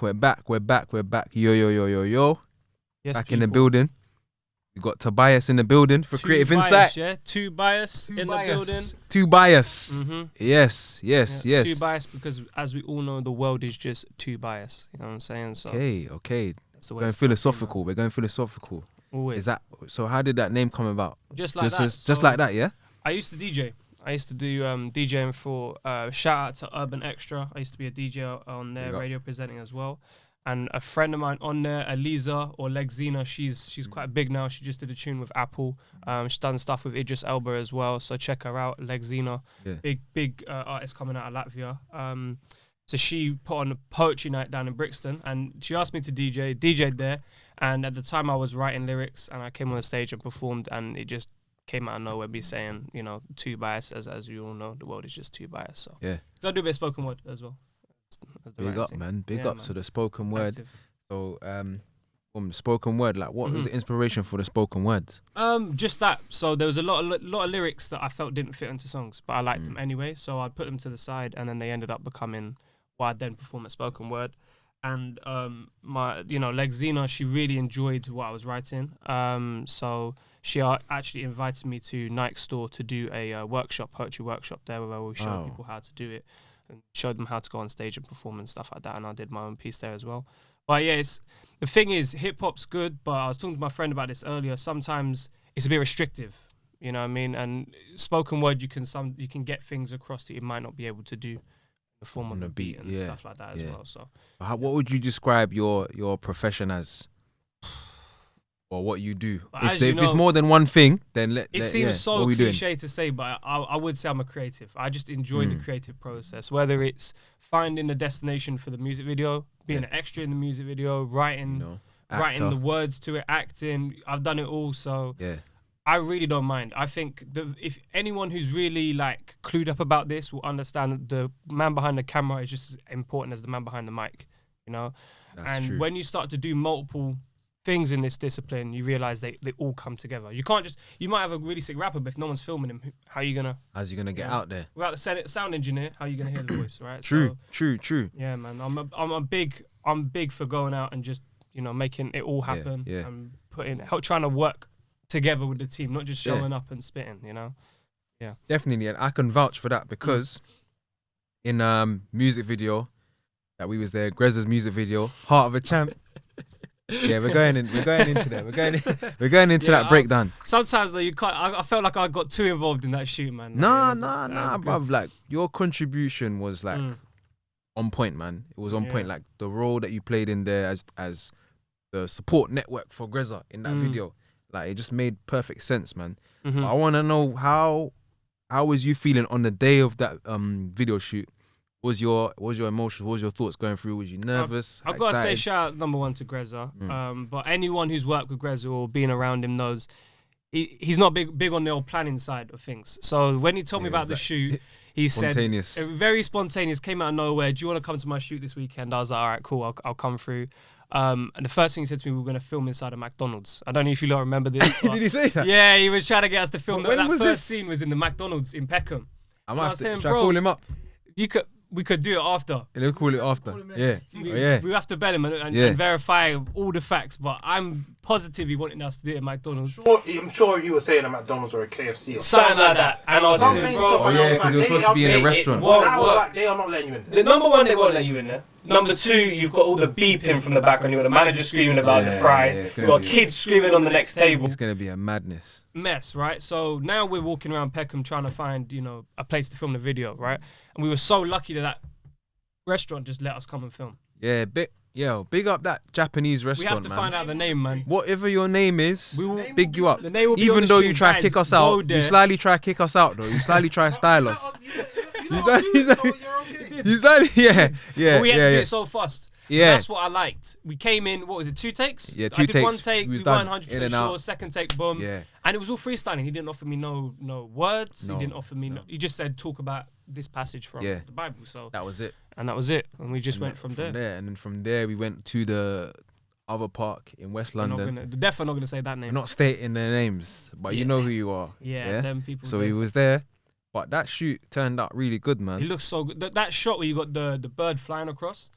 We're back. Yo. Yes, Back in the building. We got Tobias in the building for Creative Insight. Yeah, two bias in the building. Two bias. Mm-hmm. Yes. Two bias because, as we all know, the world is just two bias. You know what I'm saying? So okay. That's the way Going philosophical. We're going philosophical. Always. Is that so? How did that name come about? Just like that. Just like that, yeah. I used to DJ. I used to do DJing for shout out to Urban Extra. I used to be a DJ on there, radio presenting as well. And a friend of mine on there, Eliza or Legzina, she's quite big now. She just did a tune with Apple. She's done stuff with Idris Elba as well. So check her out, Legzina. Yeah. Big artist coming out of Latvia. So she put on a poetry night down in Brixton, and she asked me to DJ'd there. And at the time I was writing lyrics, and I came on the stage and performed, and it just came out of nowhere, me saying, you know, two bias, as you all know, the world is just two bias. So yeah, so I do a bit of spoken word as well. Big up, man. Big up to the spoken word. Active. So, spoken word. Like, what was the inspiration for the spoken words? Just that. So there was a lot of lyrics that I felt didn't fit into songs, but I liked them anyway. So I put them to the side, and then they ended up becoming what I then perform at spoken word. And Legzina, she really enjoyed what I was writing. So she actually invited me to Nike store to do a poetry workshop there, where we showed people how to do it. And showed them how to go on stage and perform and stuff like that, and I did my own piece there as well. But yeah, the thing is, hip hop's good, but I was talking to my friend about this earlier. Sometimes it's a bit restrictive, you know what I mean? And spoken word, you can get things across that you might not be able to do, the form on the beat and stuff like that as well. So, what would you describe your profession as? Or what you do? If it's more than one thing, then it seems so cliche to say, but I would say I'm a creative. I just enjoy the creative process, whether it's finding the destination for the music video, being an extra in the music video, writing the words to it, acting. I've done it all, so I really don't mind. I think if anyone who's really like clued up about this will understand that the man behind the camera is just as important as the man behind the mic, you know. That's true. When you start to do multiple things in this discipline, you realize they all come together. You might have a really sick rapper, but if no one's filming him, how's he gonna get out there? Without the sound engineer, how are you gonna hear the voice, right? True. Yeah, man. I'm big for going out and just, you know, making it all happen and trying to work together with the team, not just showing up and spitting, you know? Yeah. Definitely, and I can vouch for that because in music video that we was there, Grezza's music video, Heart of a Champ. Yeah, we're going into that. We're going into that breakdown. Sometimes though, you can't. I felt like I got too involved in that shoot, man. Nah, bruv. Like, your contribution was like on point, man. It was on point. Like, the role that you played in there as the support network for Grezza in that video, like, it just made perfect sense, man. But I want to know how was you feeling on the day of that video shoot? What was your emotions? What was your thoughts going through? Was you nervous? I've got to say shout out number one to Grezza. But anyone who's worked with Grezza or been around him knows he's not big on the old planning side of things. So when he told me about the shoot, he said, very spontaneous, came out of nowhere. Do you want to come to my shoot this weekend? I was like, all right, cool, I'll come through. And the first thing he said to me, we were going to film inside a McDonald's. I don't know if you lot remember this. Did he say that? Yeah, he was trying to get us to film. That first scene was in the McDonald's in Peckham. I was saying, bro, call him up. We could do it after. We'll call it after. We have to bet him and verify all the facts, but I'm positive he wanted us to do it at McDonald's. I'm sure you were saying a McDonald's or a KFC or something like that. And I was like, bro, because it was supposed to be in a restaurant. I was like, they are not letting you in there. The number one, they won't let you in there. Number two, you've got all the beeping from the background. You've got the manager screaming about the fries. You've got kids screaming on the next table. It's going to be a madness. Mess, right? So now we're walking around Peckham trying to find, you know, a place to film the video, right? And we were so lucky that restaurant just let us come and film. Yeah, big up that Japanese restaurant, man. We have to find out the name, man. Whatever your name is, we will big you up. The name will be even though you try to kick us out, you slightly try to kick us out, though. You slightly try to style us. You slightly, yeah. But we had to do it so fast. Yeah, that's what I liked. We came in, what was it, 2 takes? Yeah, 2 takes. I did 1 take, we weren't 100% sure. Second take, boom. Yeah. And it was all freestyling. He didn't offer me no words. He didn't offer me he just said, talk about this passage from the Bible. So that was it. And that was it. And we just went from there. And then from there, we went to the other park in West London. Definitely not going to say that name. We're not stating their names, but you know who you are. Yeah, them people. So he was there. But that shoot turned out really good, man. It looks so good. That shot where you got the bird flying across.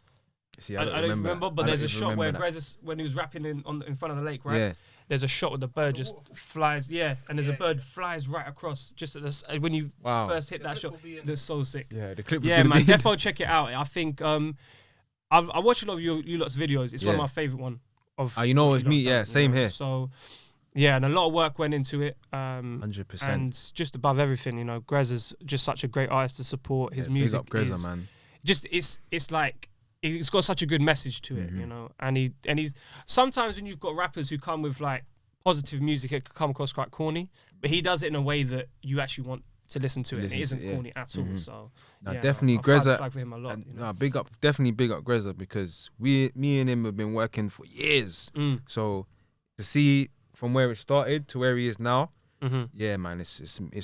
See, I don't remember, but there's a shot where that. Grez, when he was rapping in front of the lake, right? Yeah. There's a shot where the bird just flies, and there's a bird flies right across just at the when you first hit that shot. That's so sick. Yeah, the clip was man, be defo check it out. I think I watch a lot of you lot's videos. It's one of my favorite one. You know, it's me. Yeah, same here. So. Yeah, and a lot of work went into it. 100%. And just above everything, Grez is just such a great artist to support. His music big up Grezza, man. Just it's like it's got such a good message to it, And he's sometimes when you've got rappers who come with like positive music, it can come across quite corny, but he does it in a way that you actually want to listen to it. It isn't corny at all. So definitely Grezza. Flag for him a lot. Definitely big up Grezza, because me and him have been working for years. So to see from where it started to where he is now, yeah, man, it's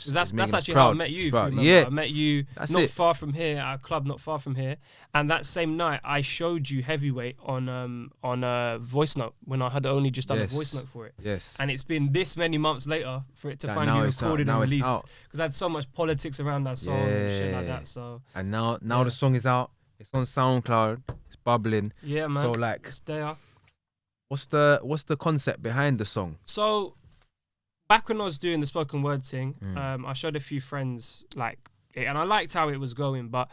that's actually proud. how I met you. If you remember. Yeah, I met you far from here at a club not far from here, and that same night I showed you Heavyweight on a voice note when I had only just done a voice note for it. Yes, and it's been this many months later for it to finally be recorded and released, because I had so much politics around that song and shit like that. So and now the song is out. It's on SoundCloud. It's bubbling. Yeah, man. So like, it's there. What's the concept behind the song? So, back when I was doing the spoken word thing, I showed a few friends like it, and I liked how it was going, but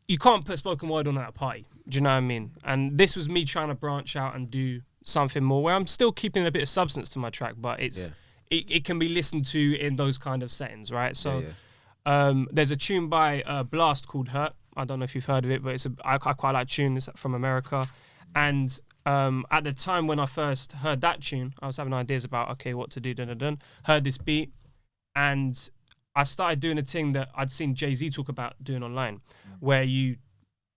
you can't put spoken word on at a party. Do you know what I mean? And this was me trying to branch out and do something more, where I'm still keeping a bit of substance to my track, but it can be listened to in those kind of settings, right? So, there's a tune by Blast called Hurt. I don't know if you've heard of it, but I quite like tune. It's from America, and at the time when I first heard that tune, I was having ideas about, what to do, heard this beat, and I started doing a thing that I'd seen Jay-Z talk about doing online, where you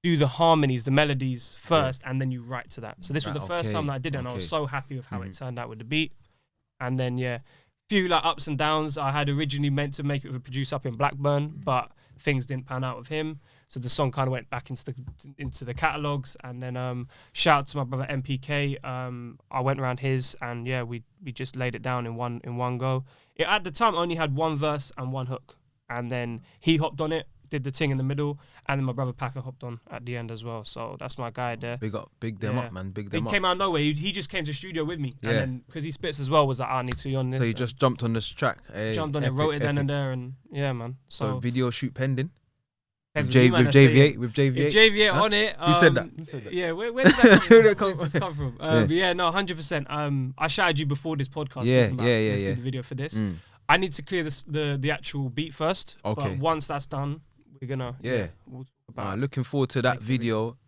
do the harmonies, the melodies first, and then you write to that. So this was the first time that I did it, and I was so happy with how it turned out with the beat. And then, few like ups and downs. I had originally meant to make it with a producer up in Blackburn, but things didn't pan out with him. So the song kind of went back into the catalogs, and then shout out to my brother MPK. I went around his, and we just laid it down in one go. It at the time only had one verse and one hook, and then he hopped on it, did the thing in the middle, and then my brother Packer hopped on at the end as well. So that's my guy there. Big them up, man. Big them up. He came out of nowhere. He just came to the studio with me, and then because he spits as well, was like, I need to be on this. So he just jumped on this track. Jumped on it, wrote it then and there, and man. So video shoot pending. With JV8. With JV8. JV8 on it. Who said that? Yeah, where did that come from? 100%. I shouted you before this podcast. Let's do the video for this. I need to clear the actual beat first. Okay. But once that's done, we're gonna we'll talk about looking forward to that video,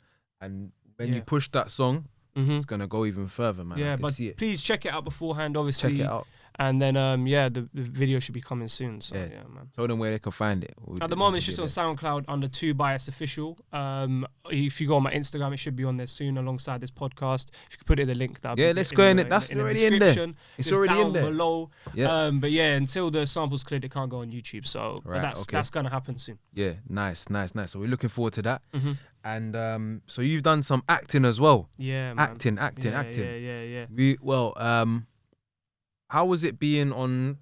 and when you push that song, it's gonna go even further, man. Yeah, but please check it out beforehand, obviously. Check it out. And then the video should be coming soon. So man. Tell them where they can find it. At the moment, it's just on SoundCloud under 2Bias Official. If you go on my Instagram, it should be on there soon alongside this podcast. If you could put it in the link, let's go in it. That's already in there. It's already in there. Below. Yeah. But until the sample's cleared, it can't go on YouTube. So that's gonna happen soon. Yeah, nice. So we're looking forward to that. And so you've done some acting as well. Yeah, man. Acting. Yeah. How was it being on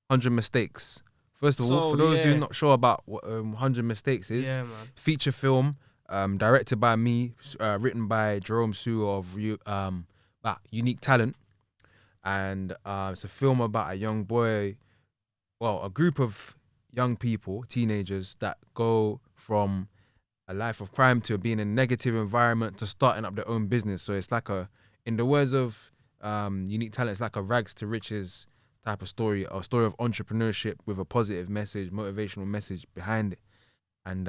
100 Mistakes? First of all, for those who are not sure about what 100 Mistakes is, feature film, directed by me, written by Jerome Sue of Unique Talent. And it's a film about a young boy, a group of young people, teenagers, that go from a life of crime to being in a negative environment to starting up their own business. So it's like in the words of Unique Talent, it's like a rags to riches type of story, a story of entrepreneurship with a positive message, motivational message behind it. And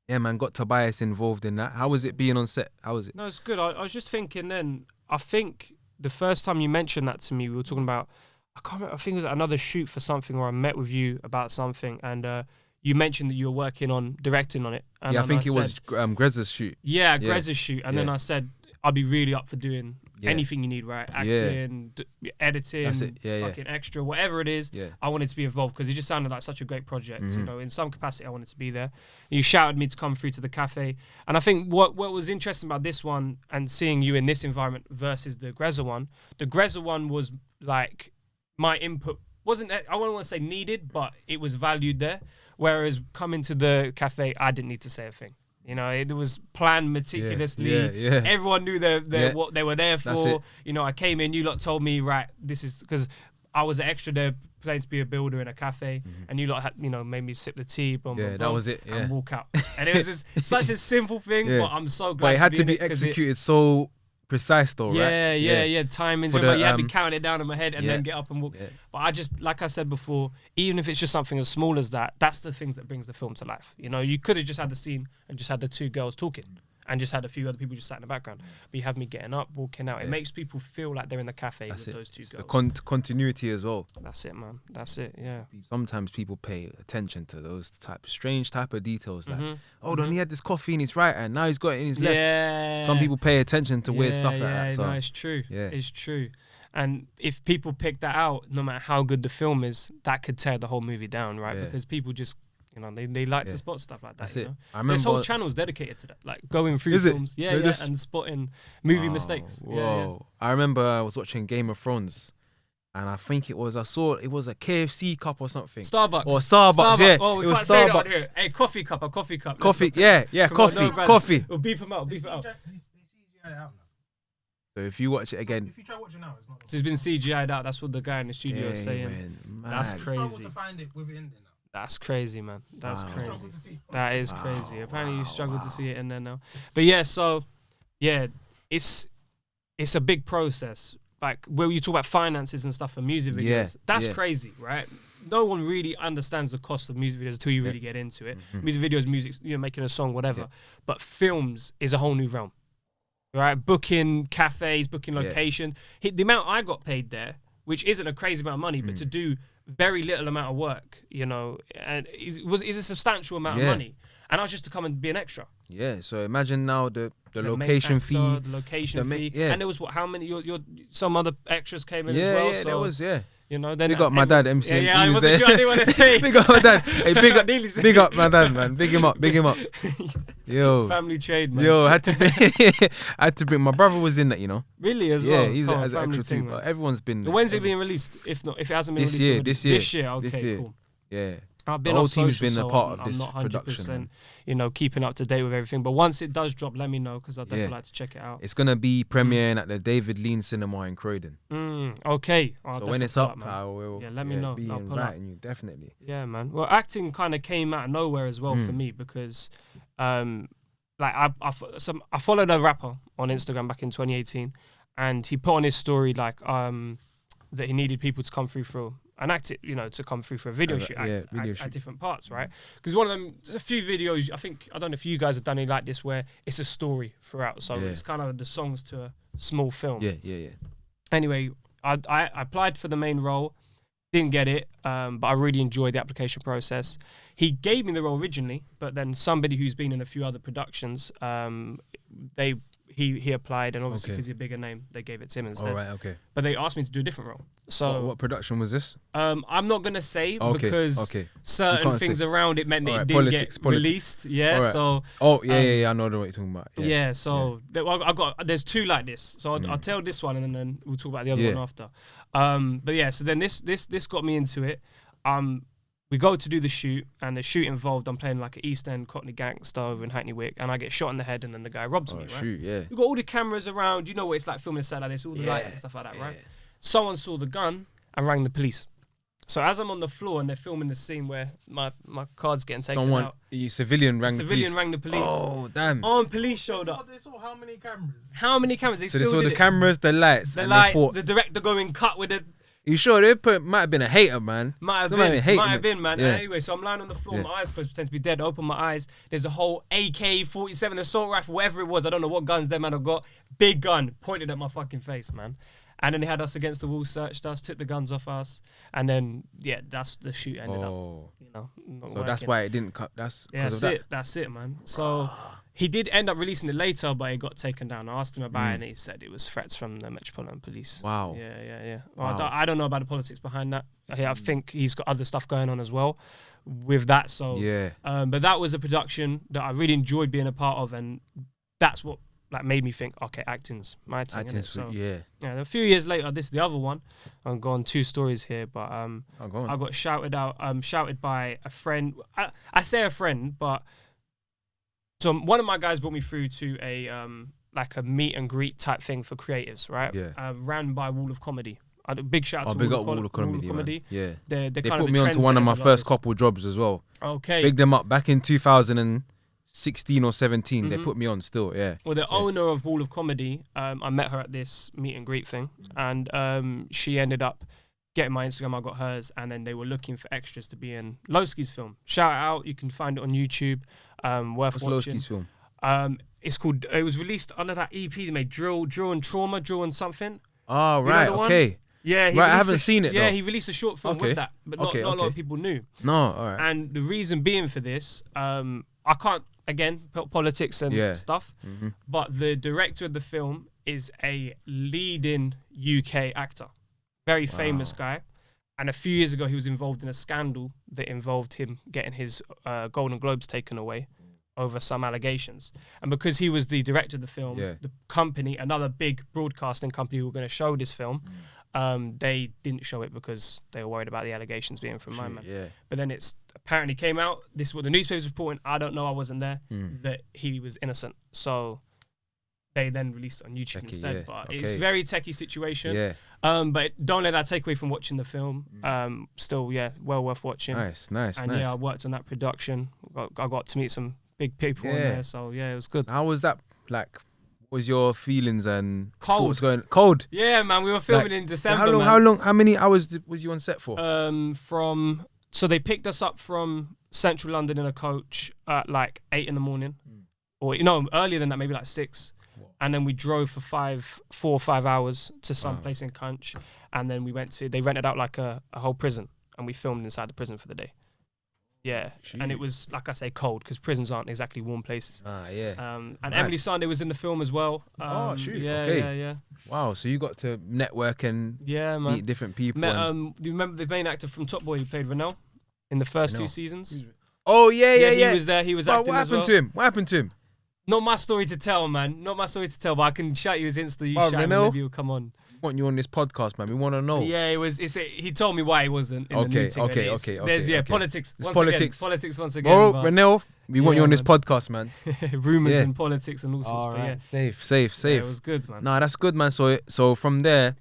man, got Tobias involved in that. How was it being on set? How was it? No, it's good. I was just thinking then, I think the first time you mentioned that to me, we were talking about, I can't remember, I think it was another shoot for something, or I met with you about something, and you mentioned that you were working on directing on it. And I think it was Grezza's shoot. Yeah, Grezza's shoot. And then I said, I'd be really up for doing anything you need, right? Acting, editing, fucking extra, whatever it is. I wanted to be involved because it just sounded like such a great project. In some capacity, I wanted to be there. You shouted me to come through to the cafe, and I think what was interesting about this one and seeing you in this environment versus the Grezza one. The Grezza one was like my input wasn't. I don't want to say needed, but it was valued there. Whereas coming to the cafe, I didn't need to say a thing. You know, it was planned meticulously. Yeah. Everyone knew what they were there for. You know, I came in, you lot told me, right, this is because I was an extra there playing to be a builder in a cafe, and you lot had, you know, made me sip the tea, that was it, and walk out. And it was such a simple thing, but I'm so glad. But it had to be executed so precise though, right? Yeah. Timing. But you had to count it down in my head and then get up and walk. Yeah. But I just, like I said before, even if it's just something as small as that, that's the things that brings the film to life. You know, you could have just had the scene and just had the two girls talking and just had a few other people just sat in the background. But you have me getting up, walking out. It makes people feel like they're in the cafe with those two girls. The continuity as well. That's it, man. That's it, yeah. Sometimes people pay attention to those strange type of details. Like, then he had this coffee in his right hand, now he's got it in his left. Yeah. Some people pay attention to weird stuff like that. So. No, it's true. Yeah. It's true. And if people pick that out, no matter how good the film is, that could tear the whole movie down, right? Yeah. Because people just, you know, they like to spot stuff like that. That's it. Know? I remember this whole channel is dedicated to that, like going through films, and spotting movie mistakes. Whoa! Yeah. I remember I was watching Game of Thrones, and I think it was a KFC cup or something. Starbucks. Yeah. Oh, we it was can't say Starbucks. that here. Hey, coffee cup. Coffee. Coffee. Coffee. We'll beep them out. So if you watch it again, if you try watching now, it's not. It's been CGI'd out. That's what the guy in the studio is saying. Man, that's crazy. Struggle to find it within there now. That's crazy, man. That's crazy. That is crazy. Apparently you struggle to see it in there now. But yeah, so yeah, it's a big process. Like where you talk about finances and stuff for music videos, that's crazy, right? No one really understands the cost of music videos until you really get into it. Music videos, you know, making a song, whatever. But films is a whole new realm, right? Booking cafes, booking location. The amount I got paid there, which isn't a crazy amount of money, but to do very little amount of work, you know, and is a substantial amount of money. And I was just to come and be an extra. Yeah, so imagine now the location fee. The location fee. And there was how many, some other extras came in as well. Yeah, so, there was, You know, then big up my dad, MC. Yeah, I wasn't sure. I didn't want to say. Big up my dad. Hey, big up my dad, man. Big him up. Yo, family trade, man. Yo, I had to bring. My brother was in that, you know. Really, as well. Yeah, he's as an extra too. But everyone's been. When's it being released? If it hasn't been released this year. Okay, cool. Yeah. I've been the whole off team's social, been a part of this I'm not 100%, production. You know, keeping up to date with everything. But once it does drop, let me know because I'd definitely like to check it out. It's gonna be premiering at the David Lean Cinema in Croydon. Okay. So when it's up, I will let me know. Be I'll inviting you, definitely. Yeah, man. Well, acting kind of came out of nowhere as well for me because, like, I followed a rapper on Instagram back in 2018, and he put on his story like that he needed people to come through for an act, you know, to come through for a video shoot at different parts, right? Because one of them, there's a few videos, I don't know if you guys have done anything like this where it's a story throughout, so it's kind of the songs to a small film. Yeah. Anyway, I applied for the main role, didn't get it, but I really enjoyed the application process. He gave me the role originally, but then somebody who's been in a few other productions, he applied, and obviously because he's a bigger name, they gave it to him instead. All right, okay. But they asked me to do a different role. So what production was this? I'm not gonna say because certain things around it meant that it didn't get released. Yeah, so I know what you're talking about. Yeah, so there's two like this. So I'll tell this one, and then we'll talk about the other one after. But yeah, so then this got me into it. We go to do the shoot, and the shoot involved I'm playing like an East End Cockney gangster over in Hackney Wick, and I get shot in the head, and then the guy robs me, right? Shoot, yeah. We've got all the cameras around, you know what it's like filming a set like this, all the lights and stuff like that, right? Someone saw the gun and rang the police. So as I'm on the floor and they're filming the scene where my card's getting taken out. Civilian rang the police. Oh, damn. Armed police showed up. They saw how many cameras? How many cameras? They saw the cameras, the lights. The director going cut with it. You sure might have been a hater, man? Might have been, man. Yeah. Anyway, so I'm lying on the floor, my eyes closed, pretend to be dead. I open my eyes. There's a whole AK-47 assault rifle, whatever it was. I don't know what guns them man have got. Big gun pointed at my fucking face, man. And then they had us against the wall, searched us, took the guns off us, and then that's the shoot ended up. You know, so that's why it didn't cut. That's That's it, man. So. He did end up releasing it later, but it got taken down. I asked him about it, and he said it was threats from the Metropolitan Police. Wow. Yeah. Wow. Well, I don't know about the politics behind that. I think he's got other stuff going on as well with that. So but that was a production that I really enjoyed being a part of, and that's what made me think, okay, acting's my thing. So, a few years later, this is the other one. I'm going 2 stories here, but I got shouted by a friend. I say a friend, but So one of my guys brought me through to a like a meet and greet type thing for creatives, right? Yeah. Ran by Wall of Comedy. Big shout out to big Wall up of Wall of Comedy, man. Yeah. They're They kind put of me the onto one of trendsetters my lot first this. couple jobs as well. Okay. Big them up back in 2016 or 17. They put me on still, yeah. Well, the owner of Wall of Comedy, I met her at this meet and greet thing, and she ended up getting my Instagram. I got hers, and then they were looking for extras to be in Lowski's film. Shout out! You can find it on YouTube. Worth What's watching. Lowski's film? It's called. It was released under that EP they made. Drill and Trauma, Drill and something. Oh, You know right, the one? okay. Yeah, Right, I haven't seen it, Yeah, though. he released a short film Okay. with that, but not a lot of people knew. No, all right. And the reason being for this, I can't, again, put politics and stuff, but the director of the film is a leading UK actor, very famous guy. And a few years ago, he was involved in a scandal that involved him getting his Golden Globes taken away over some allegations. And because he was the director of the film, the company, another big broadcasting company who were going to show this film, they didn't show it because they were worried about the allegations being from my man. Yeah. But then it's apparently came out, this is what the newspapers reporting, I don't know, I wasn't there, that he was innocent. So they then released it on YouTube instead. But it's a very techie situation. Yeah. But don't let that take away from watching the film. Still, well worth watching. Nice. And yeah, I worked on that production. I got to meet some big people in there. So yeah, it was good. How was that, like, what was your feelings and Cold. thoughts going? Cold? Yeah, man, we were filming in December, How many hours was you on set for? So they picked us up from central London in a coach at like 8 in the morning. Or, earlier than that, maybe like 6. And then we drove for 4 or 5 hours to some place in Cunch. And then they rented out like a whole prison. And we filmed inside the prison for the day. Yeah. Jeez. And it was, like I say, cold because prisons aren't exactly warm places. Yeah. And Emily Sande was in the film as well. Oh, shoot. Yeah, Okay. yeah. Wow, so you got to network and man. meet different people. Do you remember the main actor from Top Boy who played Renell in the first 2 seasons? Oh, yeah. He was there. He was acting what as well. What happened to him? Not my story to tell, man. Not my story to tell, but I can shout you his Insta. You shout him, maybe he'll come on. We want you on this podcast, man. We want to know. Yeah, he told me why he wasn't in the meeting. Okay. Politics. Politics. Politics once again. Bro, Renell, we want you on this podcast, man. Rumours and politics and all sorts. All but right, yeah. safe. Yeah, it was good, man. Nah, that's good, man. So from there,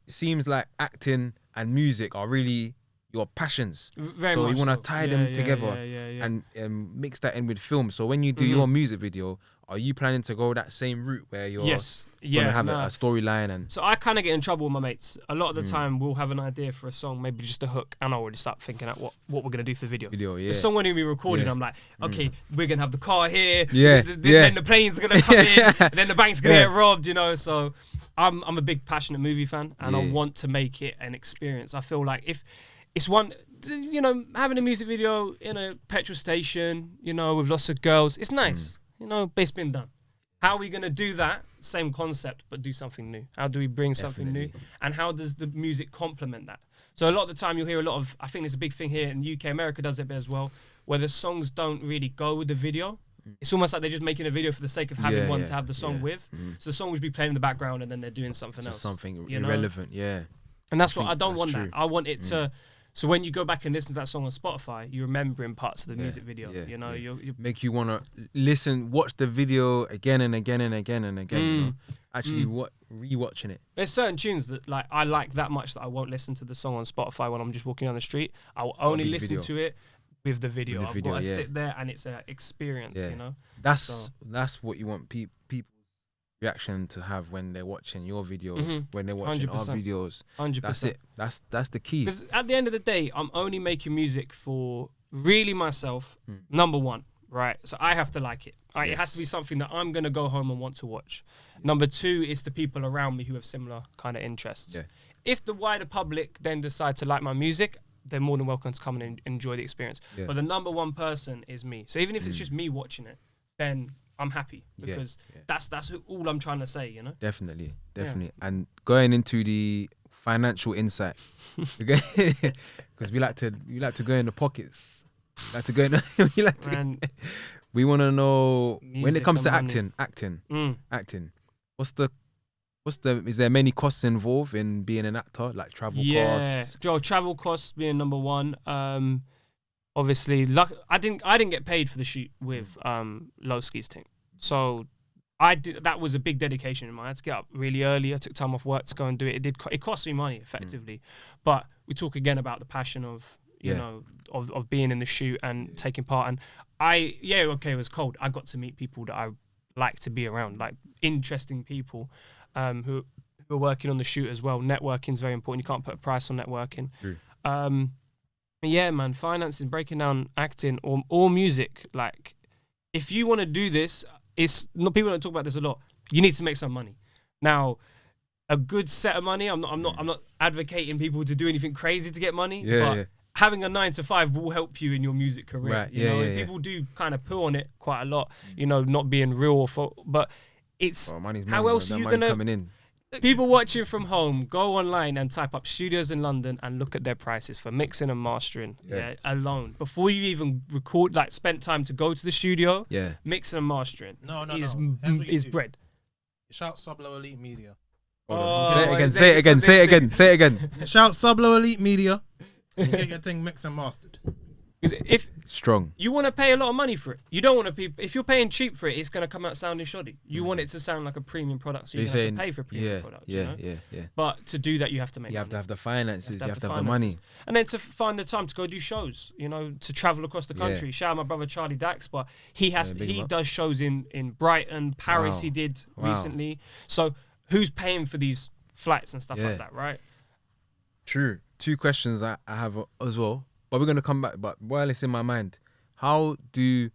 seems like acting and music are really your passions. Very so much you want to tie them together and and mix that in with film. So when you do your music video, are you planning to go that same route where you're gonna have a storyline? And so I kind of get in trouble with my mates. A lot of the time we'll have an idea for a song, maybe just a hook, and I already start thinking at what we're gonna do for the video. The song when we recorded, I'm like, okay, we're gonna have the car here. Then the plane's gonna come in. And then the bank's gonna get robbed. So I'm a big passionate movie fan, and I want to make it an experience. I feel like if it's one, having a music video in a petrol station, with lots of girls, it's nice. But it's been done. How are we going to do that? Same concept, but do something new. How do we bring something new? And how does the music complement that? So a lot of the time you'll hear a lot of, I think there's a big thing here in the UK, America does it a bit as well, where the songs don't really go with the video. It's almost like they're just making a video for the sake of having one to have the song with. So the song would be playing in the background and then they're doing something else. Something irrelevant, And that's what I don't want that. I want it to... So when you go back and listen to that song on Spotify, you're remembering parts of the music video. You make you want to listen, watch the video again and again and again and again. Actually, rewatching it. There's certain tunes that I like that much that I won't listen to the song on Spotify when I'm just walking down the street. I'll only listen to it with the video. I've got to sit there and it's an experience. That's what you want people reaction to have when they're watching your videos, when they're watching 100%. Our videos. 100%. That's it. That's the key. Because at the end of the day, I'm only making music for really myself, number one, right? So I have to like it. It has to be something that I'm going to go home and want to watch. Number two is the people around me who have similar kind of interests. If the wider public then decide to like my music, they're more than welcome to come and enjoy the experience. But the number one person is me. So even if it's just me watching it, then I'm happy because that's all I'm trying to say, Definitely. And going into the financial insight, because we like to go in the pockets. We want to know music when it comes to acting. Is there many costs involved in being an actor, like travel costs? Travel costs being number one. obviously, I didn't get paid for the shoot with Lowski's team, so I did. That was a big dedication in mine. I had to get up really early. I took time off work to go and do it. It cost me money effectively, but we talk again about the passion of you know of being in the shoot and taking part. And it was cold. I got to meet people that I like to be around, like interesting people who are working on the shoot as well. Networking is very important. You can't put a price on networking. Yeah, man, finances, breaking down acting or music. Like, if you want to do this, people don't talk about this a lot. You need to make some money. Now, a good set of money. I'm not advocating people to do anything crazy to get money. But having a 9 to 5 will help you in your music career. Right. You know, people do kind of pull on it quite a lot. You know, not being real but it's how else are you gonna coming in? People watching from home, go online and type up studios in London and look at their prices for mixing and mastering alone. Before you even record, like spend time to go to the studio, mixing and mastering is bread. Shout Sublo Elite Media. Say it again. Shout Sublo Elite Media. You get your thing mixed and mastered. If strong, you want to pay a lot of money for it, you don't want to. If you're paying cheap for it, it's going to come out sounding shoddy. You want it to sound like a premium product, so you have to pay for a premium product. Yeah. But to do that, you have to make. You have to have the finances. You have to have the finances. money, and then to find the time to go do shows. You know, to travel across the country. Shout out my brother Charlie Dax, but he does shows in Brighton, Paris. Wow. He did recently. So who's paying for these flights and stuff like that, right? True. 2 questions I have as well. But we're going to come back. But while it's in my mind, how do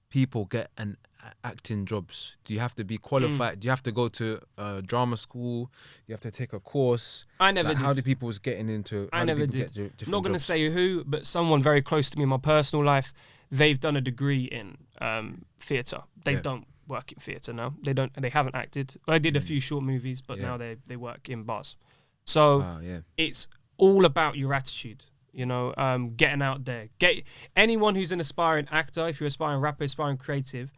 people get an acting jobs? Do you have to be qualified? Do you have to go to drama school? Do you have to take a course? I never did. How do people getting into? I never did. Not going to say who, but someone very close to me in my personal life, they've done a degree in theatre. They don't work in theatre now. They haven't acted. I did a few short movies, but now they work in bars. So it's all about your attitude. You know, getting out there. Anyone who's an aspiring actor, if you're aspiring rapper, aspiring creative,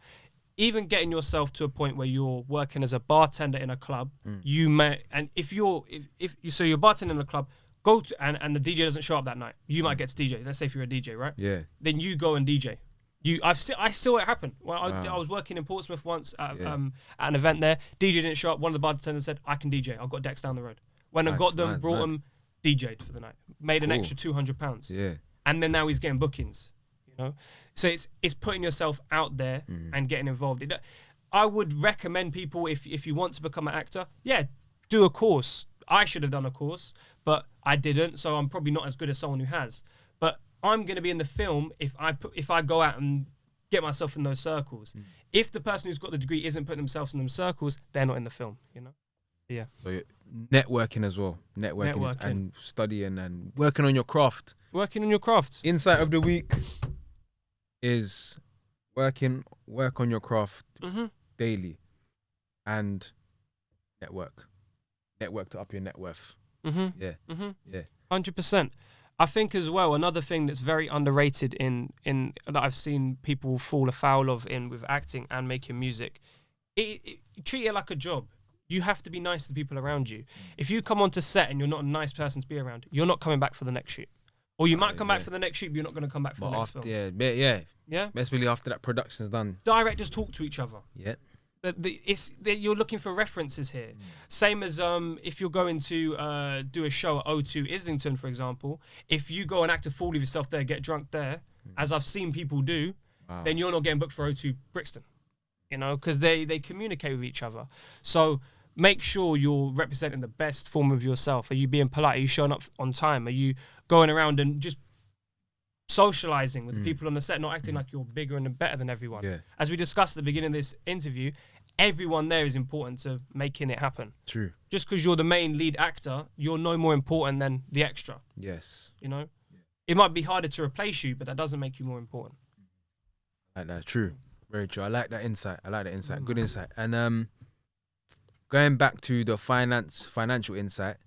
even getting yourself to a point where you're working as a bartender in a club, you may, and if you're bartending in a club, go to, and the DJ doesn't show up that night, you might get to DJ. Let's say if you're a DJ, right? Yeah. Then you go and DJ. I saw it happen. Well, I was working in Portsmouth once at an event there. DJ didn't show up. One of the bartenders said, "I can DJ. I've got decks down the road." When I got them, brought them, DJ'd for the night, made an extra £200. Yeah, and then now he's getting bookings. You know, so it's putting yourself out there and getting involved. I would recommend people if you want to become an actor, do a course. I should have done a course, but I didn't, so I'm probably not as good as someone who has. But I'm going to be in the film if I go out and get myself in those circles. If the person who's got the degree isn't putting themselves in them circles, they're not in the film. You know. Yeah. So networking as well. Networking. And studying and working on your craft. Insight of the week is work on your craft daily and network to up your net worth. 100%. I think as well, another thing that's very underrated in that I've seen people fall afoul of with acting and making music, treat it like a job. You have to be nice to the people around you. If you come onto set and you're not a nice person to be around, you're not coming back for the next shoot. Or you might come back for the next shoot, but you're not going to come back for the next film. Yeah. Especially after that production's done. Directors talk to each other. Yeah. You're looking for references here. Same as if you're going to do a show at O2 Islington, for example. If you go and act a fool of yourself there, get drunk there, as I've seen people do, then you're not getting booked for O2 Brixton. You know, because they communicate with each other. So make sure you're representing the best form of yourself. Are you being polite? Are you showing up on time? Are you going around and just socializing with the people on the set, not acting like you're bigger and better than everyone? Yeah. As we discussed at the beginning of this interview, everyone there is important to making it happen. True. Just because you're the main lead actor, you're no more important than the extra. Yes. You know? It might be harder to replace you, but that doesn't make you more important. Like that. True. Very true. I like that insight. Good insight. And going back to the financial insight.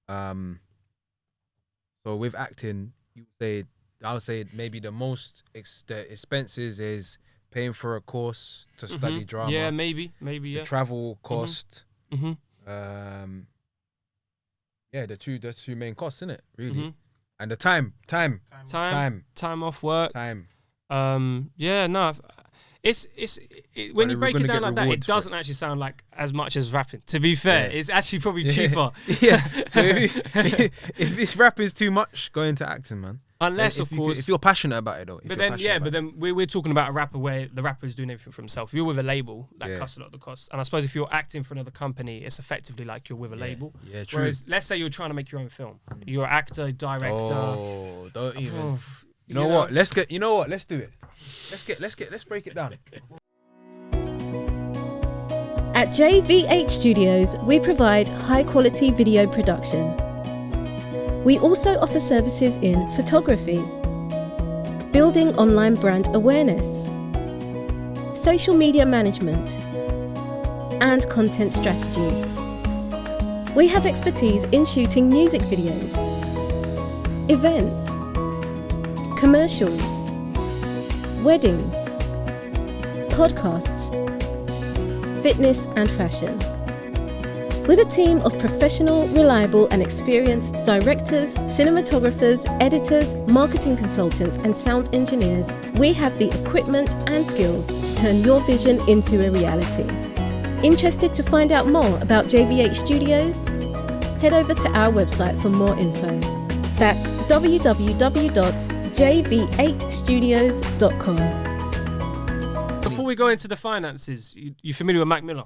So with acting, I would say maybe the most the expenses is paying for a course to study drama. Yeah, maybe. The travel cost. The two main costs, isn't it? Really. And the time off work. Yeah, no. When you break it down like that, it doesn't actually sound like as much as rapping. To be fair, it's actually probably cheaper. Yeah. So if this rapping's too much, go into acting, man. Unless, of course, if you're passionate about it, though. But then we're talking about a rapper where the rapper is doing everything for himself. If you're with a label, that cuts a lot of the costs. And I suppose if you're acting for another company, it's effectively like you're with a label. Yeah, true. Whereas, let's say you're trying to make your own film. You're an actor, director. Oh, don't even. You know what? Let's do it. Let's break it down. At JV8 Studios, we provide high-quality video production. We also offer services in photography, building online brand awareness, social media management, and content strategies. We have expertise in shooting music videos, events, commercials, weddings, podcasts, fitness and fashion. With a team of professional, reliable and experienced directors, cinematographers, editors, marketing consultants and sound engineers, we have the equipment and skills to turn your vision into a reality. Interested to find out more about JV8 Studios? Head over to our website for more info. That's www.jv8studios.com. Before we go into the finances, you familiar with Mac Miller?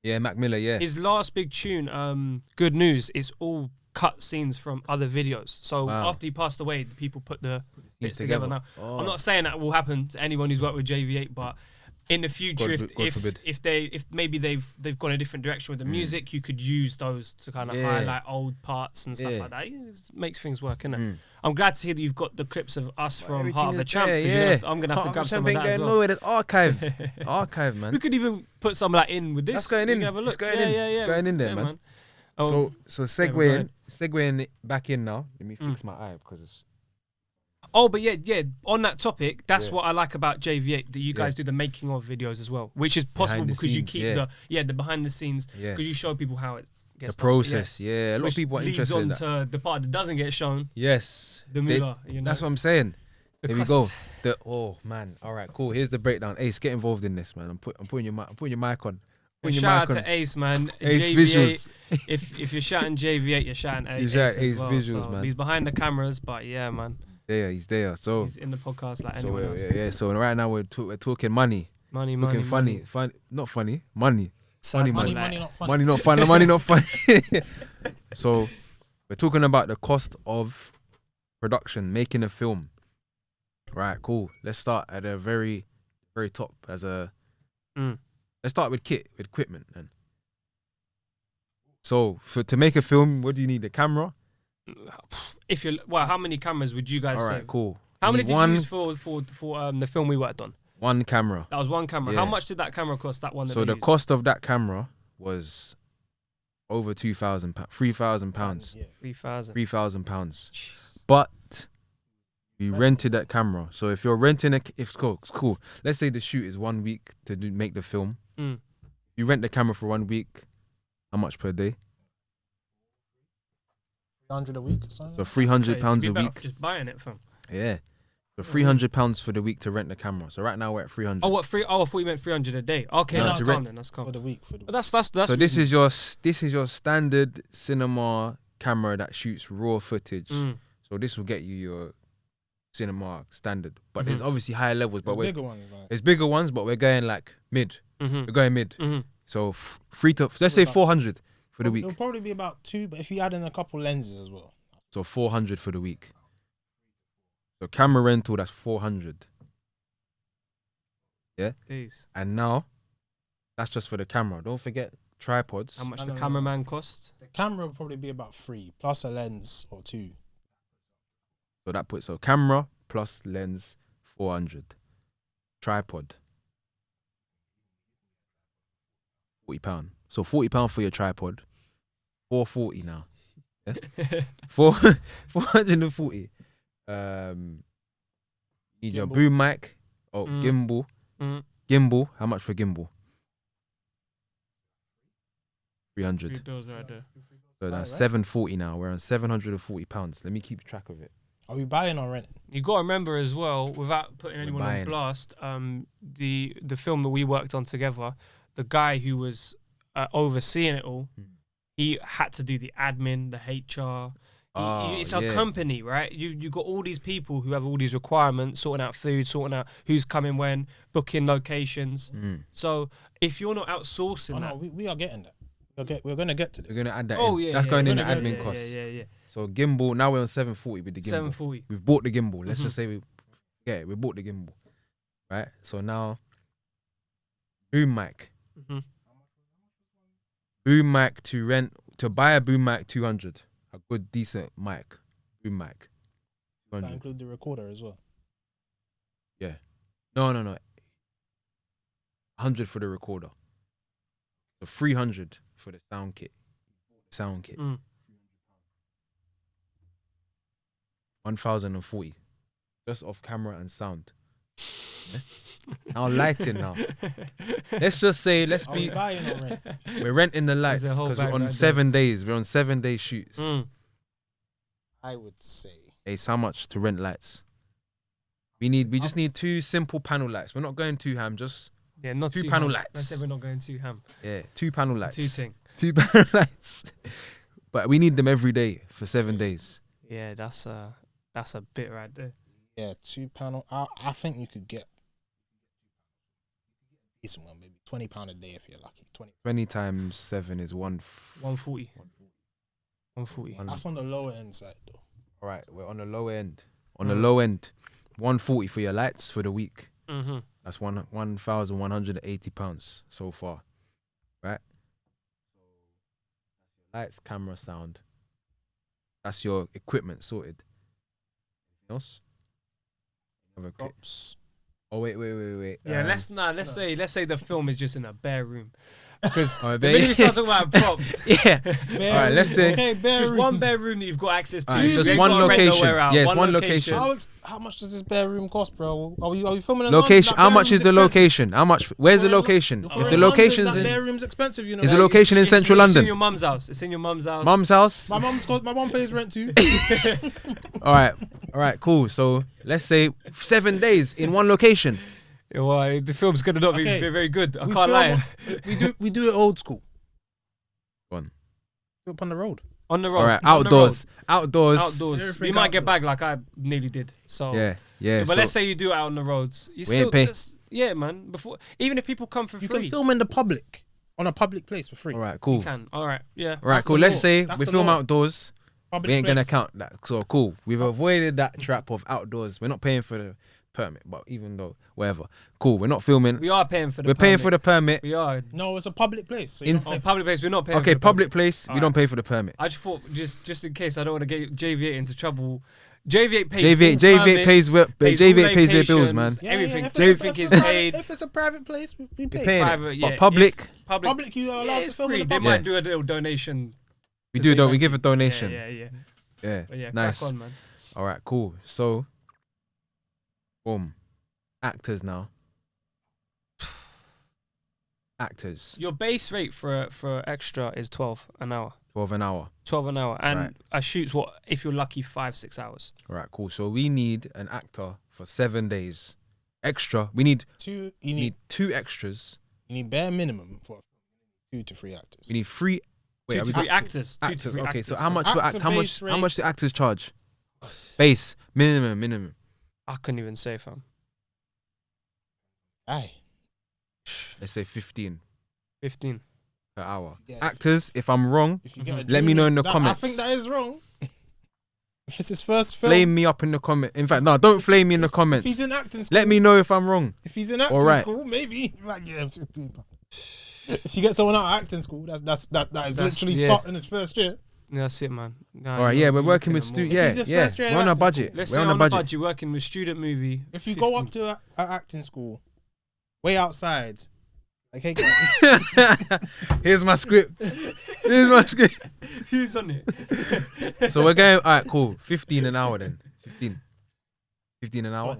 Yeah, Mac Miller, yeah. His last big tune, Good News, is all cut scenes from other videos. So after he passed away, the people put the bits together now. I'm not saying that will happen to anyone who's worked with JV8, but in the future, if maybe they've gone a different direction with the music, you could use those to kind of highlight old parts and stuff like that. It makes things work, innit? I'm glad to hear that you've got the clips of us from Heart of a Champ. I'm gonna have to grab some of that as well. There's archive, man. We could even put some of that in with this. That's going in. Have a look. It's going in there, man. Oh, so segueing back in now. Let me fix my eye because it's. Oh, but yeah. On that topic, that's what I like about JV8. That you guys do the making of videos as well, which is possible because you keep the behind the scenes because you show people how it gets the process. A lot of people are interested in that. Leads on to the part that doesn't get shown. Yes, the moolah. That's what I'm saying. Here we go. Oh man. All right, cool. Here's the breakdown. Ace, get involved in this, man. I'm putting your mic on. Shout out to Ace, man. Ace JV8, visuals. if you're shouting JV8, you're shouting Ace as well. Visuals, so man. He's behind the cameras, but yeah, man. He's there. So he's in the podcast like anyone else. Yeah. So right now we're talking money. Money. Not funny. Money. Money, not funny. Money not fun. Money not fun. So we're talking about the cost of production, making a film. Right, cool. Let's start at a very, very top as a. Let's start with equipment then. So to make a film, what do you need? A camera? How many cameras would you guys say? All right, cool. How many did you use for the film we worked on? One camera. That was one camera. Yeah. How much did that camera cost? That one. So the cost of that camera was over £3,000. £3,000. But we rented that camera. So if you're renting it's cool. Let's say the shoot is 1 week to make the film. You rent the camera for 1 week. How much per day? 300 a week. So £300 a week. Just buying it from. Yeah. So £300 for the week to rent the camera. So right now we're at 300. Oh, what free? Oh, I thought you meant 300 a day. Okay, No, that's to calm rent. then. That's calm. for the week. But that's. So this is your standard cinema camera that shoots raw footage. So this will get you your cinema standard. But there's obviously higher levels. But bigger ones. There's bigger ones, but we're going like mid. We're going mid. So let's say 400 for the week. It'll probably be about 2, but if you add in a couple lenses as well. So 400 for the week. So camera rental, that's 400. Yeah. Jeez. And now, that's just for the camera. Don't forget tripods. How much the cameraman cost? The camera will probably be about 3 plus a lens or 2. So that puts camera plus lens 400. Tripod £40. So £40 for your tripod. 440 now. Yeah? 440. Need your boom mic. Gimbal. Gimbal. How much for gimbal? 300. $3 right there. So that's 740 now. We're on £740. Let me keep track of it. Are we buying or renting? You got to remember as well, without putting anyone on buying. blast, the film that we worked on together, the guy who was overseeing it all, he had to do the admin, the HR. It's a company, right? You got all these people who have all these requirements, sorting out food, sorting out who's coming when, booking locations. So if you're not outsourcing that, we are getting that. We're gonna get to this. We're gonna add that. Oh, in. yeah, That's yeah, going yeah. in the We're gonna admin get costs. yeah. So gimbal. Now we're on 740 with the gimbal. 740. We've bought the gimbal. Let's just say we bought the gimbal, right? So now, boom mic. Boom mic to buy a boom mic 200. A good decent mic, boom mic. That 200. include the recorder as well. Yeah. No. 100 for the recorder. So 300 for the sound kit. 1,040. Just off camera and sound. Yeah? Now lighting now. Let's just say, Are we buying or renting? we're renting the lights There's a whole because we're bag on right 7 days. We're on 7-day shoots. I would say. It's how much to rent lights? We just need 2 simple panel lights. We're not going too ham, just Not 2 too panel ham. lights. Let's say we're not going too ham. 2 panel lights. 2 thing. 2 panel lights. But we need them every day for 7 days. Yeah, that's a bit right there. Yeah, 2 panel. I think you could get a decent one, maybe £20 a day if you're lucky. 20 times 7 is 140. 140. That's on the lower end side though. All right, we're on the low end. On the low end, 140 for your lights for the week. That's £1,180 so far, right? Lights, camera, sound. That's your equipment sorted. Anything else? Props. Oh wait. Yeah, let's say the film is just in a bare room, because Oh, the minute we start talking about props, yeah. All right, let's say just one bare room that you've got access to. Alright, it's You just ain't one gotta rent location. nowhere else. Yeah, it's one location. How much does this bare room cost, bro? Are we filming in location. London? How That much bare is the room's expensive. location? How much? Where's the location? If If we're the in London, location's that bare in, room's expensive, you know. is the location in central It's London? in your mum's house. It's in your mum's house. Mum's house. My mum pays rent too. All right, cool. So let's say 7 days in one location. Yeah, well, the film's gonna not Okay. be very good. I We can't lie. we do it old school. Go on. Do it up on the road. On the road. All right, on the outdoors. Outdoors. Everything You might get outdoors. bagged like I nearly did. So Yeah. But So let's say you do it out on the roads. You We still ain't pay. yeah, man. Before, even if people come for You free, can film in the public on a public place for free. all right, cool. you can. All right, yeah. All right, That's cool. the Let's law. say That's we the film law. outdoors. Public We ain't gonna place. count that. So cool. We've avoided that trap of outdoors. We're not paying for the permit, but even though whatever, cool. We're not filming. We are paying for the. We're paying for the permit. We are. No, it's a public place. So you In- don't pay On for public place, we're not paying. Okay, for the public permit. place. We Alright. don't pay for the permit. I just thought just in case I don't want to get JV8 into trouble. JV8 pays. JV8 all JV8 permits, pays all JV8 pays their bills, man. locations, Everything. If it's Everything if is it's paid. If it's a private place, we pay. Paying Private, it. yeah. But public, Public, you are allowed Yeah, to it's film free. in the They public. might do a little donation. we to do say though. We thank give a you. donation. Yeah. But yeah, Nice. crack on, man. All right, cool. So, boom, actors now. Actors, Your base rate for extra is 12 an hour. 12 an hour. 12 an hour, and Right. a shoot's what if you're lucky 5-6 hours. All right, cool. So we need an actor for 7 days. Extra. We need You we need need 2 extras. you need bare minimum for 2 to 3 actors. We need 3. Wait, Two are to we three doing actors. 2 to actors? 3 Okay, actors. so how much? Actor How base much? How rate. much do actors charge? Base minimum. I couldn't even say, fam. Aye. Let's say 15 15. per hour. Yeah. Actors, if I'm wrong, If you get a Let me know in the junior- comments. I think that is wrong. If it's his first film, flame me up in the comment. In fact, no, don't flame me in the if he's comments. in acting school, Let me know if I'm wrong. If he's in acting Alright. school, maybe you might get him 15 pounds. If you get someone out of acting school, that is literally yeah. starting his first year. Yeah, that's it, man. Nah, All right, you're- yeah, we're you're working looking with at students. more. Yeah, If he's a yeah. first year in We're on a acting budget. school. Let's We're say on on a the budget. budget, working with student movie. If you 15. go up to an acting school, way outside, like, hey guys, Here's my script. Here's my script. Who's on it? So we're going. All right, cool. 15 an hour then. 15 an hour.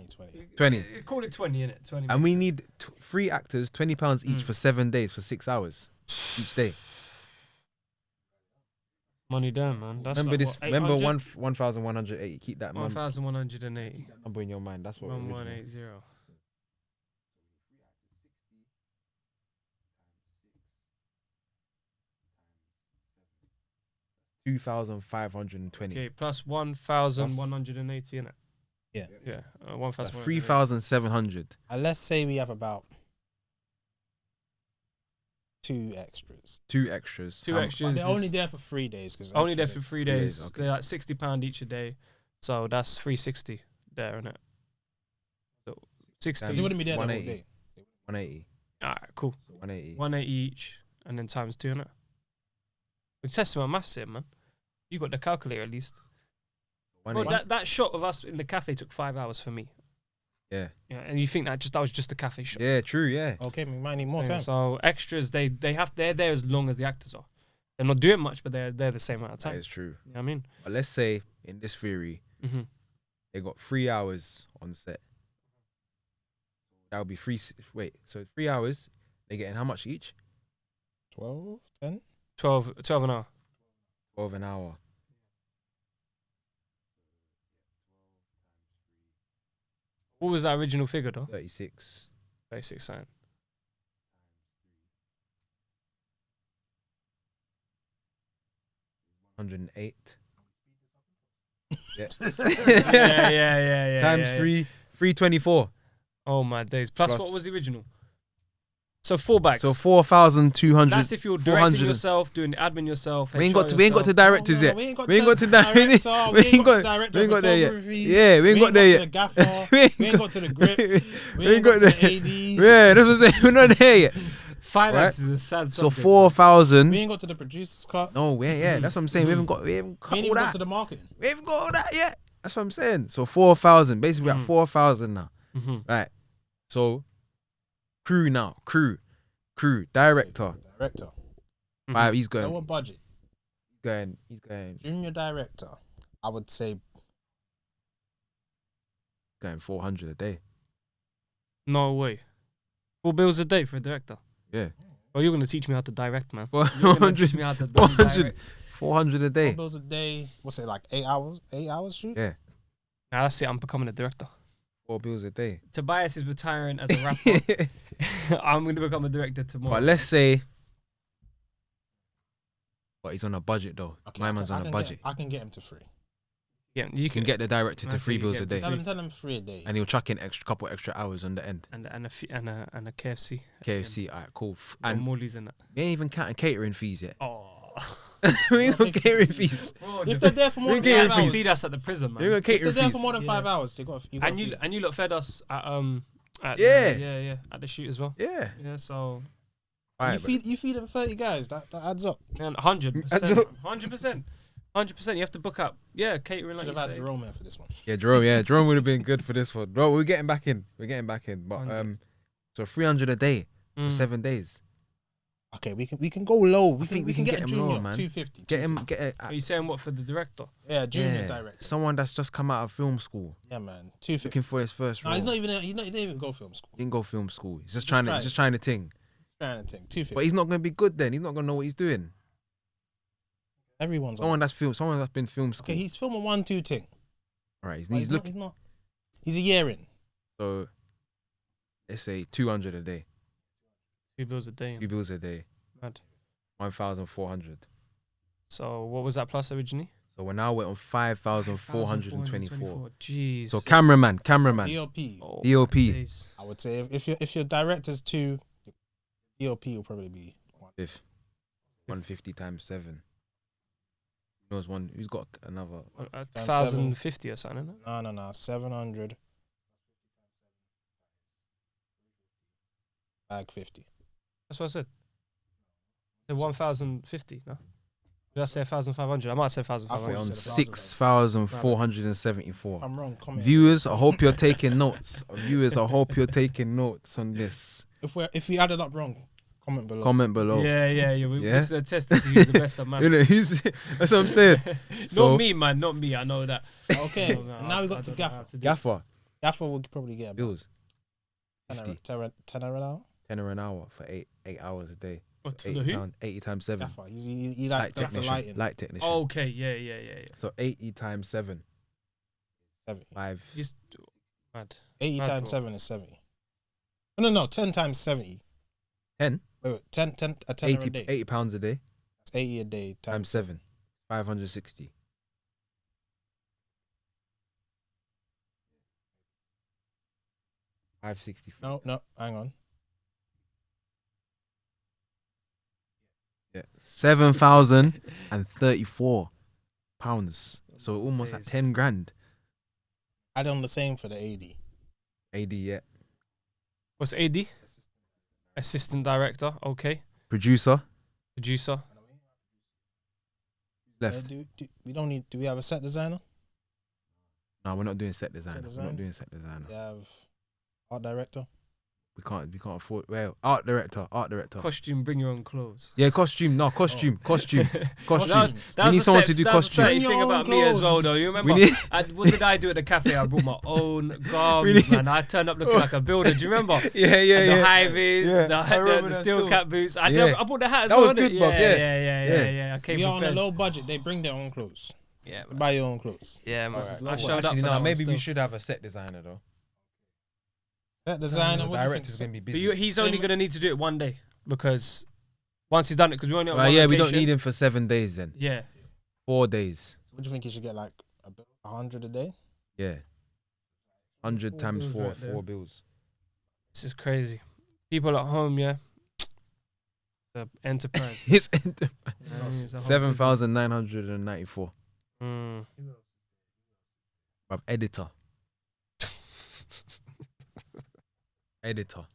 20. Call it 20, innit? 20. And we need 3 actors, £20 each for 7 days for 6 hours each day. Money down, man. That's Remember like, this. what, Remember 800? 1,180. Keep that 1,180. number in your mind. That's what. 1180. 2,520. Okay, plus 1,180 in it. Yeah. Yeah. 1,180. 3,700. And let's say we have about 2 extras. Two extras. Two How- extras. They're only there for 3 days. Cause Only there extras for 3 3 days. days, okay. They're like £60 each a day. So that's 360 there, isn't it? So 60. They wouldn't be there the whole 180. day. 180. Alright, cool. 180. 180 each and then times 2, innit? We're testing my maths here, man. You got the calculator at least. Bro, 180. that shot of us in the cafe took 5 hours for me. Yeah. Yeah, and you think that was just a cafe shot. Yeah, true, yeah. Okay, we might need more time. So extras, they're there as long as the actors are. They're not doing much, but they're the same amount of That time. is true. You know what I mean? But let's say, in this theory, Mm-hmm. they got 3 hours on set. That would be so 3 hours, they're getting how much each? 12, 10? 12 an hour. 12 an hour. What was that original figure though? 36. 36 cents. 108. yeah, yeah. Times yeah. 324. Oh my days. Plus Plus- what was the original? So 4 bags. So 4,200. That's if you're 400. directing yourself, doing the admin yourself. We ain't HR got to yourself. directors yet. We ain't got We ain't got to director. We ain't got We ain't got there yet. photography. Yeah, we ain't got there to yet. the gaffer. We ain't We ain't got to the grip. We ain't got got to there. the AD. Yeah, that's what I'm saying. We're not there yet. Finance is a sad So subject. 4,000. We ain't got to the producer's cut. No, yeah, that's what I'm saying. We haven't got We all ain't even got that. to the marketing. We haven't got all that yet. That's what I'm saying. So 4,000. Basically, we're at 4,000 now. Mm-hmm. Right. So crew now. Crew. Director. Director. 5. He's going. Lower budget. He's going Junior director. I would say 400 a day. No way. 4 bills a day for a director. Yeah. Oh, you're gonna teach me how to direct, man. You're gonna 400. teach me how to bloody 400. direct. 400 a 4 day. bills a day. What's it like? 8 hours? 8 hours shoot? Yeah. Now that's it. I'm becoming a director. 4 bills a day. Tobias is retiring as a rapper. I'm gonna become a director tomorrow. But let's say. But he's on a budget though. Okay, My man's on a budget. I can get him to 3. yeah, You can get the director to That's 3 what you bills a get to day. Tell him 3 a day. And he'll chuck in couple extra hours on the end. and a KFC. KFC, alright, cool. And And Morley's in it. we ain't even counting catering fees yet. Oh. We ain't got catering fees. If they're there for more We than can 5 get hours, feed us at the prison, man. You're gonna if they're catering there fees. for more than 5 hours, you got And you lot fed us at Yeah. yeah at the shoot as well. Yeah. Yeah, so Alright, you feed them 30 guys. That adds up. man, 100%, I don't- 100%, 100%. You have to book up. Yeah, catering like Should you have had say. Jerome here for this one. yeah, Jerome would have been good for this one. Bro, we're getting back in. But 100. so 300 a day for Mm. 7 days. Okay, we can go low. I think we can get him a junior, low, man. 250. Get him, Are you saying what for the director? Yeah, junior director. someone that's just come out of film school, Yeah, man, 250. looking for his first No, role. he's not even. He didn't even go film school. He didn't go film school. He's just Just trying to, try he's it. just trying to ting. Trying to think 250. But he's not gonna be good then. He's not gonna know what he's doing. Everyone's on. Someone that's been film school. Okay, he's filming 1-2 thing. All right, But he's looking. He's not. He's a year in. So let's say 200 a day, 2 bills a day. 2 bills a day, Mad. 1,400. So what was that plus originally? So we're now on 5,424. Jeez. So cameraman, DOP. Oh, DOP. my days. I would say if your director's 2, DOP will probably be 1. If 150 times 7. Who knows one? Who's got another? 1,050 or something. Isn't it? No. 700. Bag 50. That's what I said. I said 1,050. No. Did I say 1,500? I might say I thought 1,500. you On said 6,474. I'm wrong. Comment. Viewers, I hope you're taking notes. Viewers, I hope you're taking notes on this. If we added up wrong, comment below. Comment below. Yeah. Yeah? This is a test to see who's the best at maths. You know, that's what I'm saying. So- Not me, man. Not me. I know that. Okay. No, and now we I got to don't know how Gaffer. to do it. Gaffer, Gaffer will probably get about bills, 10 50. an hour. tenner an hour for eight hours a day. What, to the £80, who? 80 times 7. Gaffer. You like the lighting. Light technician. Oh, okay, yeah. So 80 times 7. 70. 5. Just mad. 80 Mad, times bro. 7 is 70. No, 10 times 70. 10? Wait, 10 a 10 a day. £80 a day That's 80 a day times 7. 560. £560. No, hang on. Yeah. £7,034. So almost at Crazy. 10 grand. Add on the same for the AD. AD, yeah. What's AD? Assistant director. Okay. Producer. Producer. Left. Do we have a set designer? No, we're not doing set design. Set We're design? not doing set designer. We have art director. We can't afford. Well, art director. Costume. Bring your own clothes. Yeah, costume. No, costume. Costume. Costumes. We need someone to do That was a costume. certain Bring thing your about own me as well, clothes. though. You remember? We need- What did I do at the cafe? I brought my own garb, need- man. I turned up looking like a builder. Do you remember? Yeah. The high vis, Yeah, I the remember the that steel still. cap boots. I Yeah. bought the hat as That well. was didn't good, it? bruv, Yeah. I came We are on a prepared. low budget. They bring their own clothes. Yeah, They buy your own clothes. man. Alright. I showed up Actually, for no, that maybe one we still. should have a set designer though. Set designer. The What do you director's think? gonna be But busy. he's only going to need to do it one day because once he's done it, because we're only on Right, one yeah, we don't location. need him for 7 days then. Yeah. 4 days. What do you think you should get, like 100 a day? Yeah. 100 4 times bills 4, right there. 4 bills. This is crazy. People at home, yeah. The enterprise. It's Yeah, it's a whole 7,994. business. Editor. Editor.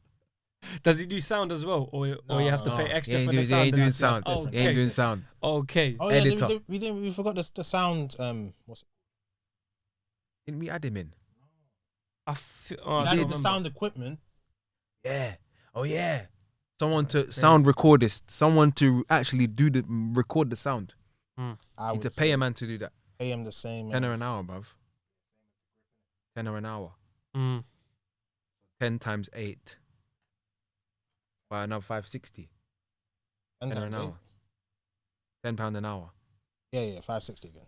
Does he do sound as well, or you have to No. pay He extra ain't for doing, the he ain't doing sound? sound. different. He ain't Okay. doing sound. Okay. Oh yeah, Editor. we forgot the sound. What's it? Didn't we add him in? I We don't added the remember. sound equipment. Yeah. Oh yeah. Someone to That's sound crazy. recordist. Someone to actually record the sound. I You would need to pay say a man to do that. pay him the same. Tenner as- an hour, bruv. Tenner an hour. 10 times 8. By another 560. And Tenner an then, hour. £10 an hour. Yeah, 560 again.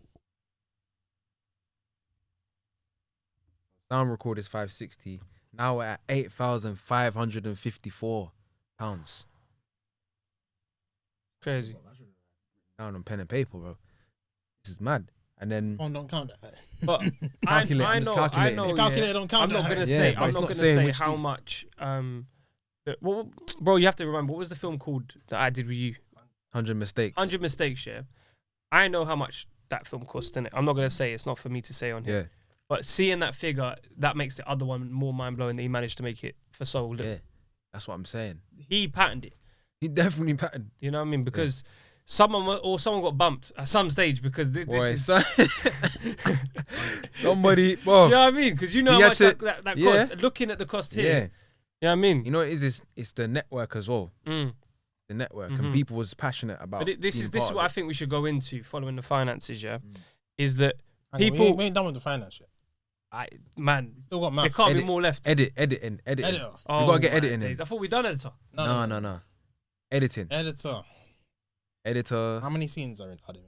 Sound record is 560. Now we're at £8,554. Crazy. Down on pen and paper, bro. This is mad. And then Oh, don't count that. But Calculate, I I'm just know. calculating. The Yeah. calculator don't count I'm not that. gonna Yeah, say. but I'm it's not not gonna saying say which how e- much. Bro, you have to remember what was the film called that I did with you? 100 mistakes. 100 Mistakes. Yeah, I know how much that film cost, innit? I'm not gonna say. It's not for me to say on here. Yeah. But seeing that figure, that makes the other one more mind blowing that he managed to make it for so little. Yeah. That's what I'm saying. He patterned it. He definitely patterned. You know what I mean? Because someone got bumped at some stage because this Boy, is. somebody. Do Well, you know what I mean? Because you know He how had much to- that yeah. cost. Looking at the cost here. yeah. You know what I mean? You know what it is? It's the network as well. Mm. The network. Mhm. And people was passionate about But this being is part of what I it. think we should go into following the finances. Yeah, is that Hang on, people? we ain't done with the finance yet. Man, Still got there maths. can't be Edit. more left. Editing. Editor. Oh, gotta get my editing in. days. I thought we done editor. No. Editing. Editor. Editor. How many scenes are there in?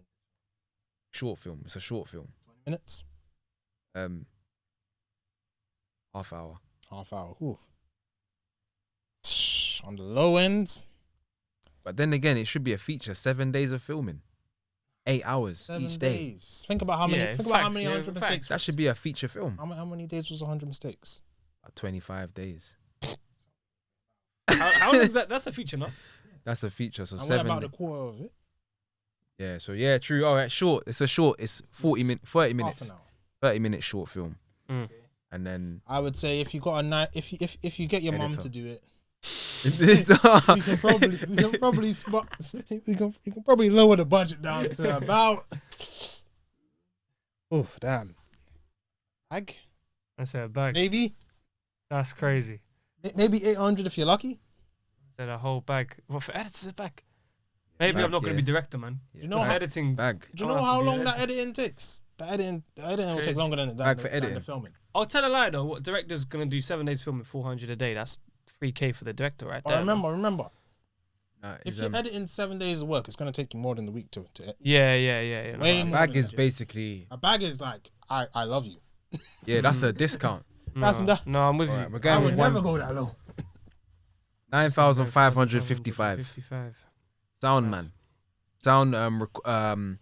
Short film. It's a short film. 20 minutes? Half hour. Half hour. Ooh. On the low ends, But then again, it should be a feature. 7 days of filming. 8 hours 7 each day. days. Think about how many. Yeah, think about how facts, many yeah, 100 facts. mistakes. That should be a feature film. How many days was 100 mistakes? 25 days. How long is that? That's a feature, no? That's a feature. So And what 7. about the quarter of it? Yeah. So yeah, true. All right, short. It's a short. It's 30 Half minutes. an hour. 30-minute short film. Mm. And then I would say if you got a night, if you get your mum Editor. to do it, we we can probably lower the budget down to about. Oh damn! I said a bag. Maybe That's crazy. 800 if you're lucky. I said a whole bag. Well, for editors, a bag. Maybe Bag, I'm not going to yeah. be director, man. You know For how, editing. bag. do you I'll know have how to do long that editing. editing takes? The editing will take crazy. longer than Bag for than editing. the filming. I'll tell a lie though. What director's going to do 7 days filming 400 a day? That's 3K for the director right But there. remember, If you're editing 7 days of work, it's gonna take you more than a week to Yeah. Way A more bag than is that. basically A bag is like I love you. that's a discount. That's that. No, I'm with Alright, you. we're I going would with never go that low. 9,555. Sound man, sound Editor.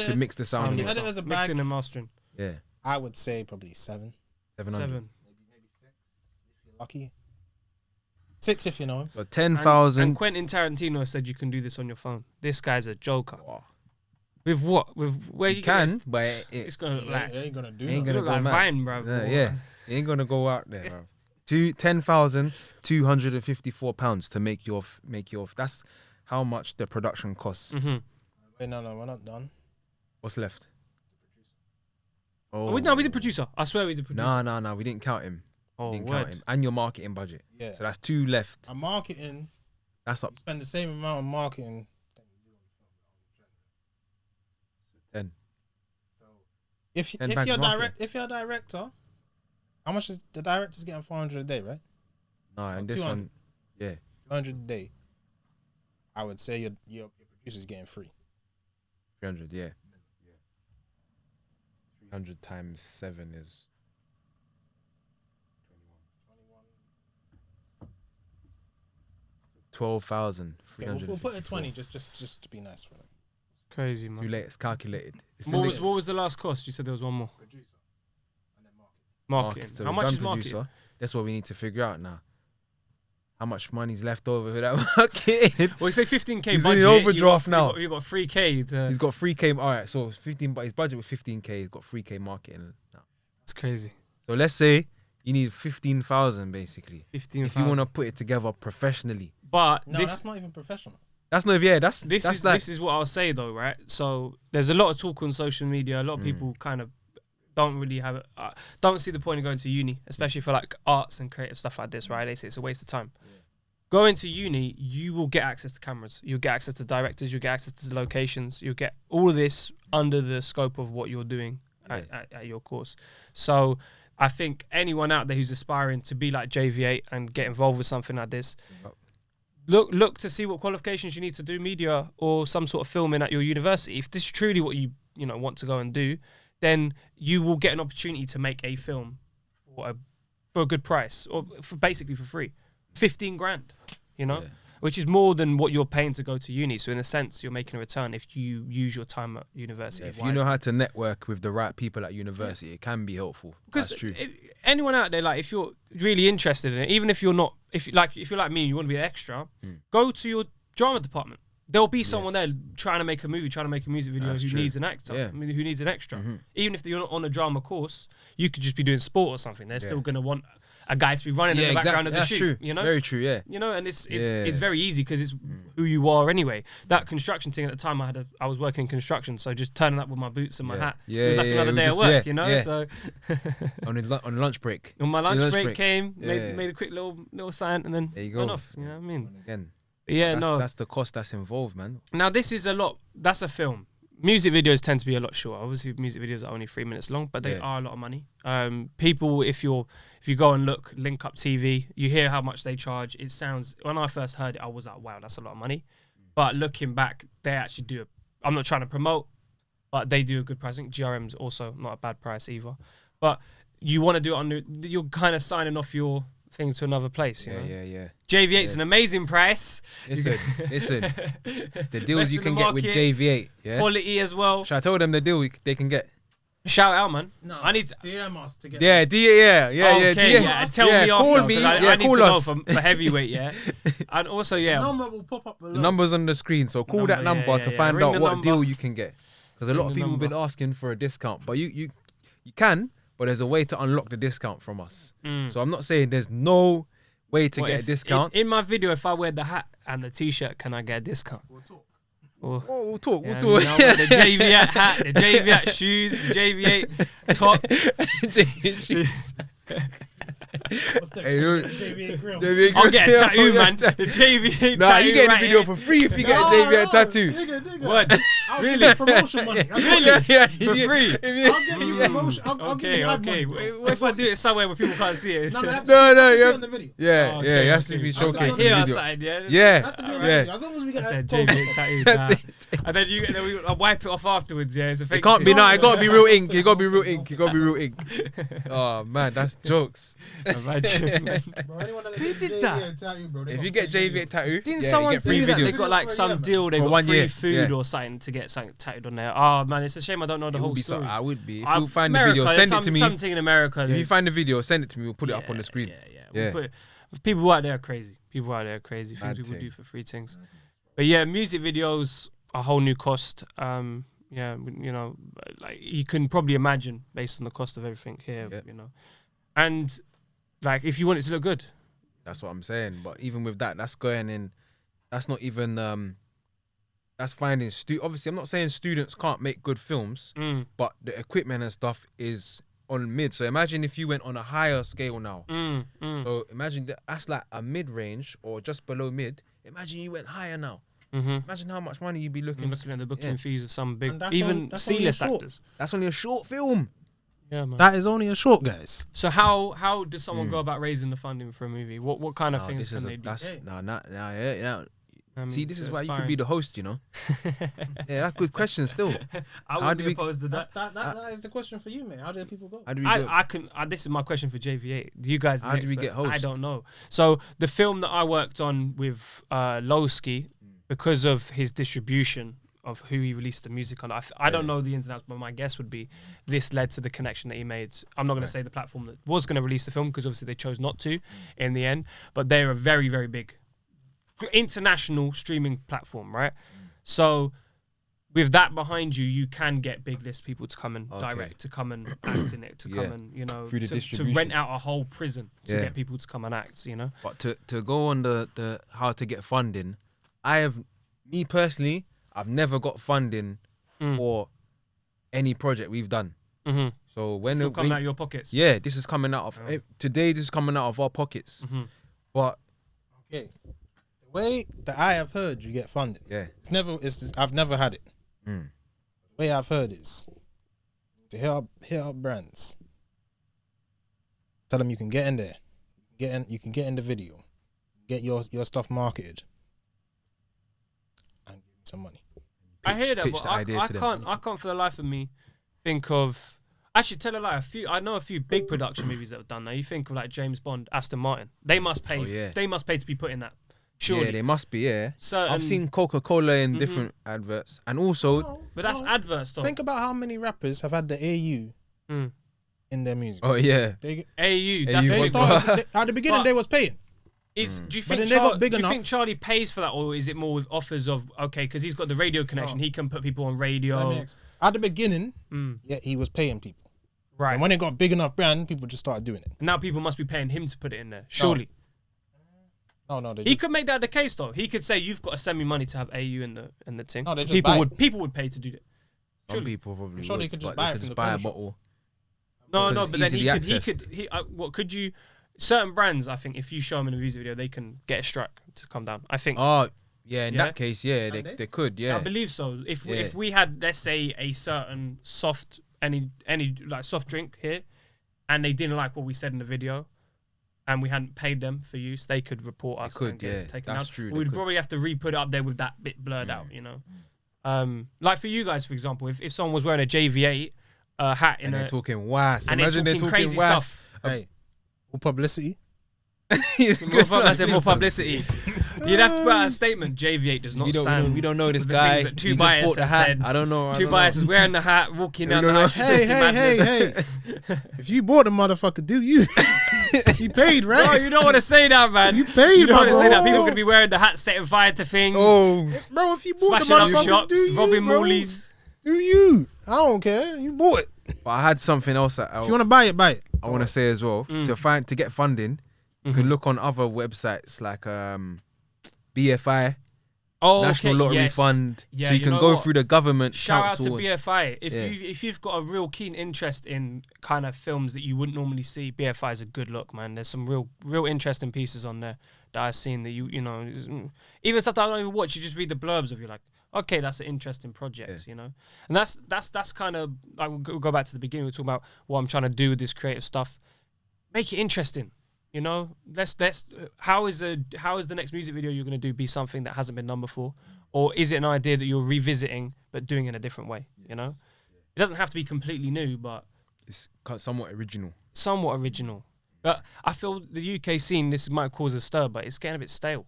to mix the sound. If you in. edit as a bag, Mixing and mastering. Yeah, I would say probably 7. 700. 7. Maybe 6 if you're lucky. 6 if you know him. So And 10,000. Quentin Tarantino said you can do this on your phone. This guy's a joker. With what? With where You get can, this? but It's gonna look like It ain't gonna do ain't that. gonna look go like mad. Vine, bro. yeah, you ain't gonna go out there, bro. 10,254 pounds to make your. That's how much the production costs. Mm-hmm. Wait, no, we're not done. What's left? Oh, no, we did producer. I swear we did producer. No, we didn't count him. Oh, Didn't word. count him. And your marketing budget. Yeah. So that's 2 left. And marketing, That's up spend the same amount on marketing. 10. If 10 bags marketing. if you're a director, how much is the director's getting? 400 a day, right? No, and this 200. one, yeah, 200 a day. I would say your producer's getting free. 300, yeah. 300 times 7 is 12,300. We'll put it 20 just to be nice for them. Crazy, man. Too late. It's calculated. It's What illegal. was the last cost? You said there was one more. Producer and then Marketing. So How we've much done is marketing? producer. That's what we need to figure out now. How much money's left over for that marketing? Well, you say 15k He's in budget. the overdraft now. You got 3k to. He's got 3K. All right, so 15. But his budget was 15K. He's got 3K marketing now. It's crazy. So let's say you need 15,000 basically. 15. If you want to put it together professionally. But No, this that's not even professional. That's not. Yeah, that's this that's is like, this is what I'll say though, right? So there's a lot of talk on social media. A lot of people kind of don't really have don't see the point of going to uni, especially for like arts and creative stuff like this, right? They say it's a waste of time. Going to uni, you will get access to cameras, you'll get access to directors, you'll get access to locations, you'll get all of this under the scope of what you're doing at your course. So I think anyone out there who's aspiring to be like JV8 and get involved with something like this, look to see what qualifications you need to do media or some sort of filming at your university. If this is truly what you want to go and do, then you will get an opportunity to make a film for a good price or basically for free. 15 grand, which is more than what you're paying to go to uni. So in a sense, you're making a return if you use your time at university. if you know how to network with the right people at university, it can be helpful. Because That's true. Anyone out there, like if you're really interested in it, even if you're not, if you're like me, you want to be an extra, go to your drama department. There'll be someone there trying to make a movie, trying to make a music video That's who true. needs an actor, Yeah. who needs an extra. Even if you're not on a drama course, you could just be doing sport or something. They're still going to want a guy to be running in the background of the That's shoot. true. Very true. Yeah. And it's very easy because it's who you are anyway. That construction thing at the time, I was working in construction, so just turning up with my boots and my hat, it was like another day at work, So on lunch break. on my lunch break came, Yeah. made a quick little sign, and then There you go. went off. You know what I mean? Again. Yeah, That's the cost that's involved, man. Now this is a lot. That's a film. Music videos tend to be a lot shorter. Obviously, music videos are only 3 minutes long, but they are a lot of money. People, if you go and link up TV, you hear how much they charge. It sounds, when I first heard it, I was like, wow, that's a lot of money. But looking back, they actually do. I'm not trying to promote, but they do a good price. I think GRM's also not a bad price either. But you want to do it you're kind of signing off your thing to another place. You know? Yeah. JV8's an amazing price. Listen. The deals Best you in can the get with market. JV8. Yeah. Quality as well. Should I tell them the deal they can get? Shout out, man. No, I need to. DM us to get. Yeah. Okay, DM. tell me call after. me. 'Cause I need call to know us. for heavyweight, yeah. And also, The number will pop up below. The number's on the screen, so call that Number, number yeah, to yeah. find Ring out the what number. deal you can get. Because a lot Ring of the people have been number. asking for a discount, but you can, but there's a way to unlock the discount from us. So I'm not saying there's no way to get a discount. In my video, if I wear the hat and the t-shirt, can I get a discount? We'll talk. Or, We'll talk. yeah, I mean, I'll wear the JV8 hat, the JV8 shoes, the JV8 top. What's next? Hey, you- JV8 grill. JV8 I'll get a grill. tattoo, man. Yeah. The JV8 Nah, tattoo. you get the right video here. for free if you get a JV8 tattoo. Nigga. What? I'll Really? give you promotion money. Really? Yeah, For free? I'll get you Okay. What if I do it somewhere where people can't see it? No, yeah. on the video. Yeah, it has to be Okay, showcased. here in the outside, video. yeah. Yeah, Has to be on the yeah. video. As long as we get I said that JV8 tattoo, and then we wipe it off afterwards. Yeah, it's a fake. It can't be tattoo. it gotta be real ink. It gotta be real ink. It gotta be real ink. Oh man, that's jokes. Imagine, man. Bro, anyone that Who gets did JV8 that? Tattoo, bro, they If got you get free JV8 videos. tattoo, Didn't you someone get free do that? They videos. got like For a some year, deal. They For got 1 free year, food yeah. or something to get something tattooed on there. Oh man, it's a shame I don't know the It whole would be so. story. I would be. If I- you find the America, video, there's send it to me. Something in America. If you find the video, send it to me. We'll put it up on the screen. Yeah. Yeah. People out there are crazy. People out there are crazy. Mad Things people thing. do for free things. But yeah, music videos a whole new cost. Yeah, you know, like you can probably imagine based on the cost of everything here. Yep. You know, and like if you want it to look good, That's what I'm saying. But even with that, that's going in. That's not even. That's finding obviously, I'm not saying students can't make good films, but the equipment and stuff is on mid. So imagine if you went on a higher scale now. So imagine that's like a mid range or just below mid. Imagine you went higher now. Imagine how much money you'd be looking. I'm looking at the booking fees of some big, And that's even that's only a C-list short. actors. That's only a short film. Yeah, man. That is only a short, guys. So how does someone go about raising the funding for a movie? What kind of things can they do? I mean, See, this is why you could aspiring. be the host, you know. Yeah, that's a good question. Still, I How wouldn't do be we- opposed to that. That is the question for you, man. How do people go? how do we go? This is my question for JV8. You guys, are How the do we get experts. I host? don't know. So the film that I worked on with Lowski, because of his distribution of who he released the music on, I don't know the ins and outs, but my guess would be this led to the connection that he made. I'm not going to say the platform that was going to release the film because obviously they chose not to in the end, but they're a very, very big international streaming platform, right? So with that behind you, you can get big list people to come and direct, to come and act in it, to come and, you know, Through the to distribution. rent out a whole prison to Yeah. get people to come and act, you know? But to go on the how to get funding, me personally, I've never got funding for any project we've done. Mm-hmm. So when Still coming out of your pockets. yeah, this is coming out of today. This is coming out of our pockets. But Okay. The way that I have heard you get funded, yeah, I've never had it. The way I've heard is to hit up brands. Tell them you can get in there, you can get in the video, get your stuff marketed, and give them some money. I hear that, pitch but the idea to them. I can't for the life of me think of. Actually, tell a lie. I know a few big production movies that have done that. You think of like James Bond, Aston Martin. They must pay. yeah. They must pay to be put in that. Surely. yeah, they must be. Yeah, Certain- I've seen Coca-Cola in different adverts, and also But that's adverts though. Think about how many rappers have had the AU Mm. in their music. oh yeah, They AU. That's AU they was- started at the beginning. But- They was paying. Do you But think then they got big do you enough. think Charlie pays for that, or is it more with offers of because he's got the radio connection, he can put people on radio? At the beginning, Mm. yeah, he was paying people. Right. And when it got big enough brand, people just started doing it. And now people must be paying him to put it in there. Surely. No, they He just, could make that the case though. He could say you've got to send me money to have AU in the thing. No, they just buy it. People would pay to do that. some Surely. people probably. I'm sure they would, could just but buy it could from just the buy a corner shop. bottle. No, Because but then easily what could you? Certain brands, I think, if you show them in a music video, they can get a strike to come down. I think. Oh yeah, in Yeah? that case, yeah, they could. Yeah, I believe so. If Yeah. if we had, let's say, a certain soft any like soft drink here, and they didn't like what we said in the video, and we hadn't paid them for use, they could report us could, and get yeah. it taken That's out. true, they We'd could. probably have to re-put it up there with that bit blurred out, you know. Like for you guys, for example, if someone was wearing a JV8 hat in and a they're talking was. and they're Imagine they're talking talking crazy was. stuff. hey, more publicity. I said more publicity. You'd have to put out a statement. JV8 does not We stand. don't know this with the guy. things that Two He just Bias bought the has hat. said. I don't know. Two Bias is wearing the hat, walking down the high street. Hey, talking madness. hey. If you bought the motherfucker, do you? You paid, Bro, right? you don't want to say that, man. You paid, You don't want to bro. say that. People are gonna be wearing the hat, setting fire to things, Oh, Bro, if you bought the smashing up motherfuckers, shops, do you, robbing bro? moolies. Do you? I don't care. You bought it. but I had something else that If you want to buy it, buy it. I want to say as well. To get funding, you can look on other websites like BFI, Oh, National okay, Lottery yes. Fund. Yeah, so you you can know go what? through the government Shout out to council. BFI. Yeah. If you've got a real keen interest in kind of films that you wouldn't normally see, BFI is a good look, man. There's some real interesting pieces on there. that I've seen that you know, even stuff that I don't even watch, you just read the blurbs of, you're like, okay, that's an interesting project, you know? And that's kind of, like, we'll go back to the beginning, we're talking about what I'm trying to do with this creative stuff. Make it interesting, you know? How is the next music video you're going to do be something that hasn't been done before? Or is it an idea that you're revisiting but doing it in a different way, you know? It doesn't have to be completely new, but It's somewhat original. Somewhat original. But I feel the UK scene, this might cause a stir, but it's getting a bit stale.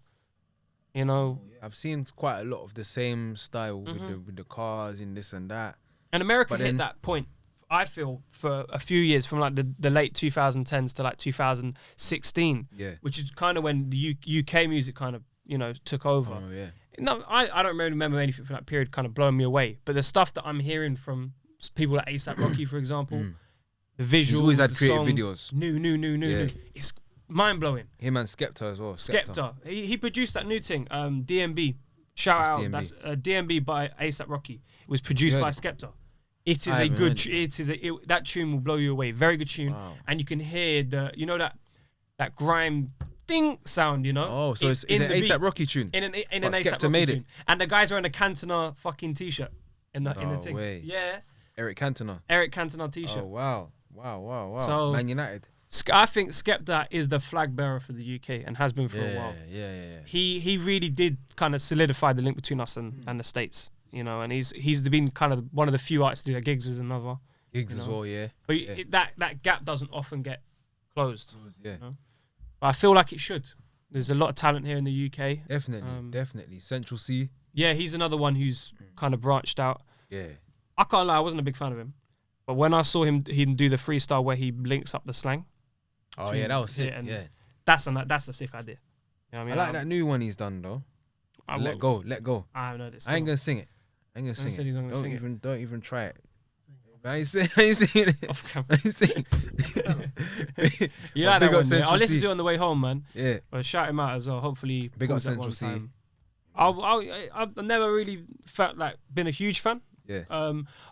You know? I've seen quite a lot of the same style with the cars and this and that. And America hit that point, I feel, for a few years, from like the late 2010s to like 2016. Yeah. Which is kind of when the UK music kind of, you know, took over. Oh, yeah. No, I don't really remember anything from that period kind of blowing me away. But the stuff that I'm hearing from people like A$AP Rocky, for example, the visuals, He's always had the creative songs, videos. new. It's mind-blowing. Him and Skepta as well. Skepta. He produced that new thing, DMB. Shout out. DMB? That's DMB by A$AP Rocky. It was produced by Skepta. It is a good. That tune will blow you away. Very good tune, and you can hear that grime ding sound. You know. Oh, so it's an A$AP Rocky tune. In an A$AP Rocky tune, and the guys wearing a Cantona fucking t-shirt in the thing. Way. Yeah. Eric Cantona t-shirt. Oh wow. So, Man United. I think Skepta is the flag bearer for the UK and has been for a while. Yeah. He really did kind of solidify the link between us and the States, you know, and he's been kind of one of the few artists to do that. Gigs is another. Gigs as well, yeah. But that gap doesn't often get closed. Yeah. You know? But I feel like it should. There's a lot of talent here in the UK. Definitely. Central C. Yeah, he's another one who's kind of branched out. Yeah. I can't lie, I wasn't a big fan of him. But when I saw him do the freestyle where he links up the slang. Oh yeah, that was sick. Yeah. That's a sick idea. You know what I mean? I like that new one he's done though. Let go. I haven't heard it. I ain't gonna sing it. Said he's not gonna sing it. Don't even try it. I ain't saying it. Off camera. I ain't saying it. You like that one, man. I'll listen C. to it on the way home, man. Yeah. But shout him out as well. Hopefully, Big up pulls that Central one C. time. I've never really felt like been a huge fan. Yeah.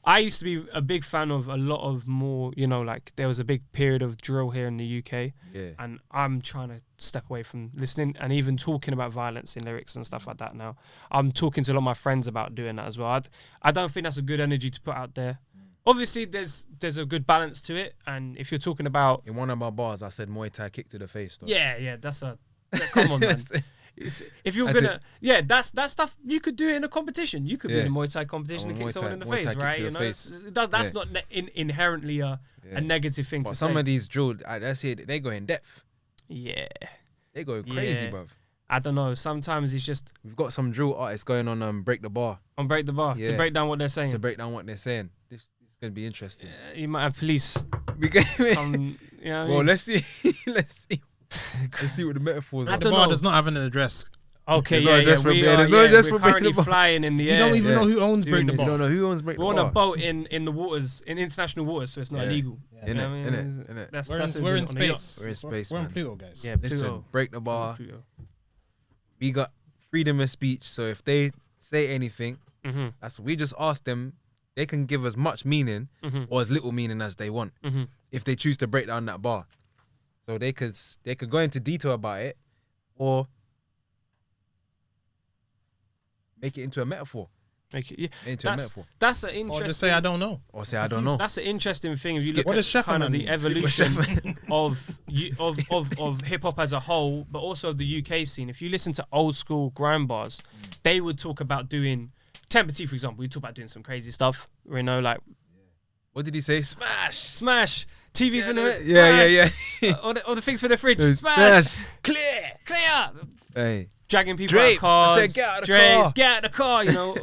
I used to be a big fan of a lot of more, you know, like there was a big period of drill here in the UK. Yeah. And I'm trying to step away from listening and even talking about violence in lyrics and stuff like that now. I'm talking to a lot of my friends about doing that as well. I don't think that's a good energy to put out there. Obviously, there's a good balance to it. And if you're talking about... In one of my bars, I said Muay Thai kick to the face. Though. Yeah, come on, man. If you're gonna, that's stuff you could do it in a competition. You could be in a Muay Thai competition and kick someone in the face, right? You know, that's not inherently a negative thing to say. But some of these drill, that's it. They go in depth. Yeah, they go crazy, bruv. I don't know. Sometimes it's just we've got some drill artists going on Break the Bar. On Break the Bar to break down what they're saying. This is gonna be interesting. You might have police. Well, let's see. Let's see what the metaphors are. The bar does not have an address. Okay, There's no address for we're currently flying in the air. You don't even know who owns Break the Bar. You don't know who owns Break the Bar. We're on a boat in the waters, in international waters, so it's not illegal. Innit? We're in space. We're in space, We're man. in Pluto, guys. Yeah, Listen, Pluto. Break the Bar. We got freedom of speech, so if they say anything, we just ask them. They can give as much meaning or as little meaning as they want if they choose to break down that bar. So they could go into detail about it or make it into a metaphor. Make it a metaphor. That's an interesting. Or just say I don't know. Or say I don't know. That's an interesting thing. If you look what at does Chef kind of mean? the evolution of hip hop as a whole, but also the UK scene. If you listen to old school grime bars, they would talk about doing Temper T, for example. We talk about doing some crazy stuff. You know, like what did he say? Smash. TV for the yeah. all the things for the fridge. Smash. Clear. Hey. Dragging people Drapes. out of cars. I said, get out of the car. Get out of the car, you know.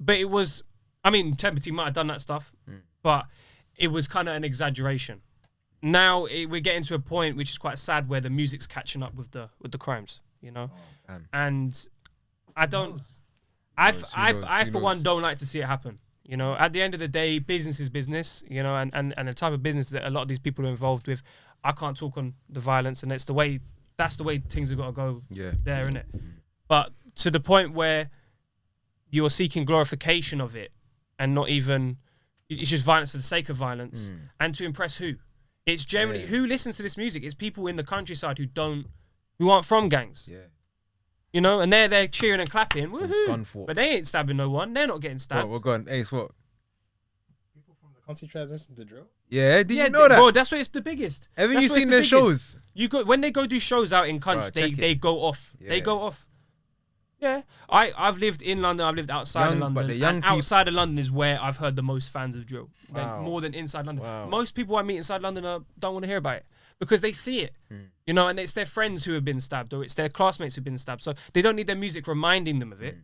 But it was, I mean, Temper T might have done that stuff, but it was kind of an exaggeration. Now we're getting to a point which is quite sad where the music's catching up with the crimes, you know. And I don't, I for one don't like to see it happen. You know, at the end of the day, business is business, you know, and the type of business that a lot of these people are involved with, I can't talk on the violence, and that's the way things have got to go there, innit? But to the point where you're seeking glorification of it and not even, it's just violence for the sake of violence and to impress who? It's generally, who listens to this music? It's people in the countryside who don't who aren't from gangs. Yeah. You know, and they're cheering and clapping, From woohoo! Scunthorpe. But they ain't stabbing no one. They're not getting stabbed. We're going. Ace, what? People from the country try to listen to drill. Yeah, did you know that? Bro, that's why it's the biggest. Haven't That's you why it's seen the their biggest. shows? You go when they go do shows out in country, Bro, check it. they go off. Yeah. They go off. Yeah, I've lived in London. I've lived outside of Young- but London. the young And peop- outside of London is where I've heard the most fans of drill, Wow. more than inside London. Wow. Most people I meet inside London don't want to hear about it because they see it, you know, and it's their friends who have been stabbed or it's their classmates who've been stabbed. So they don't need their music reminding them of it.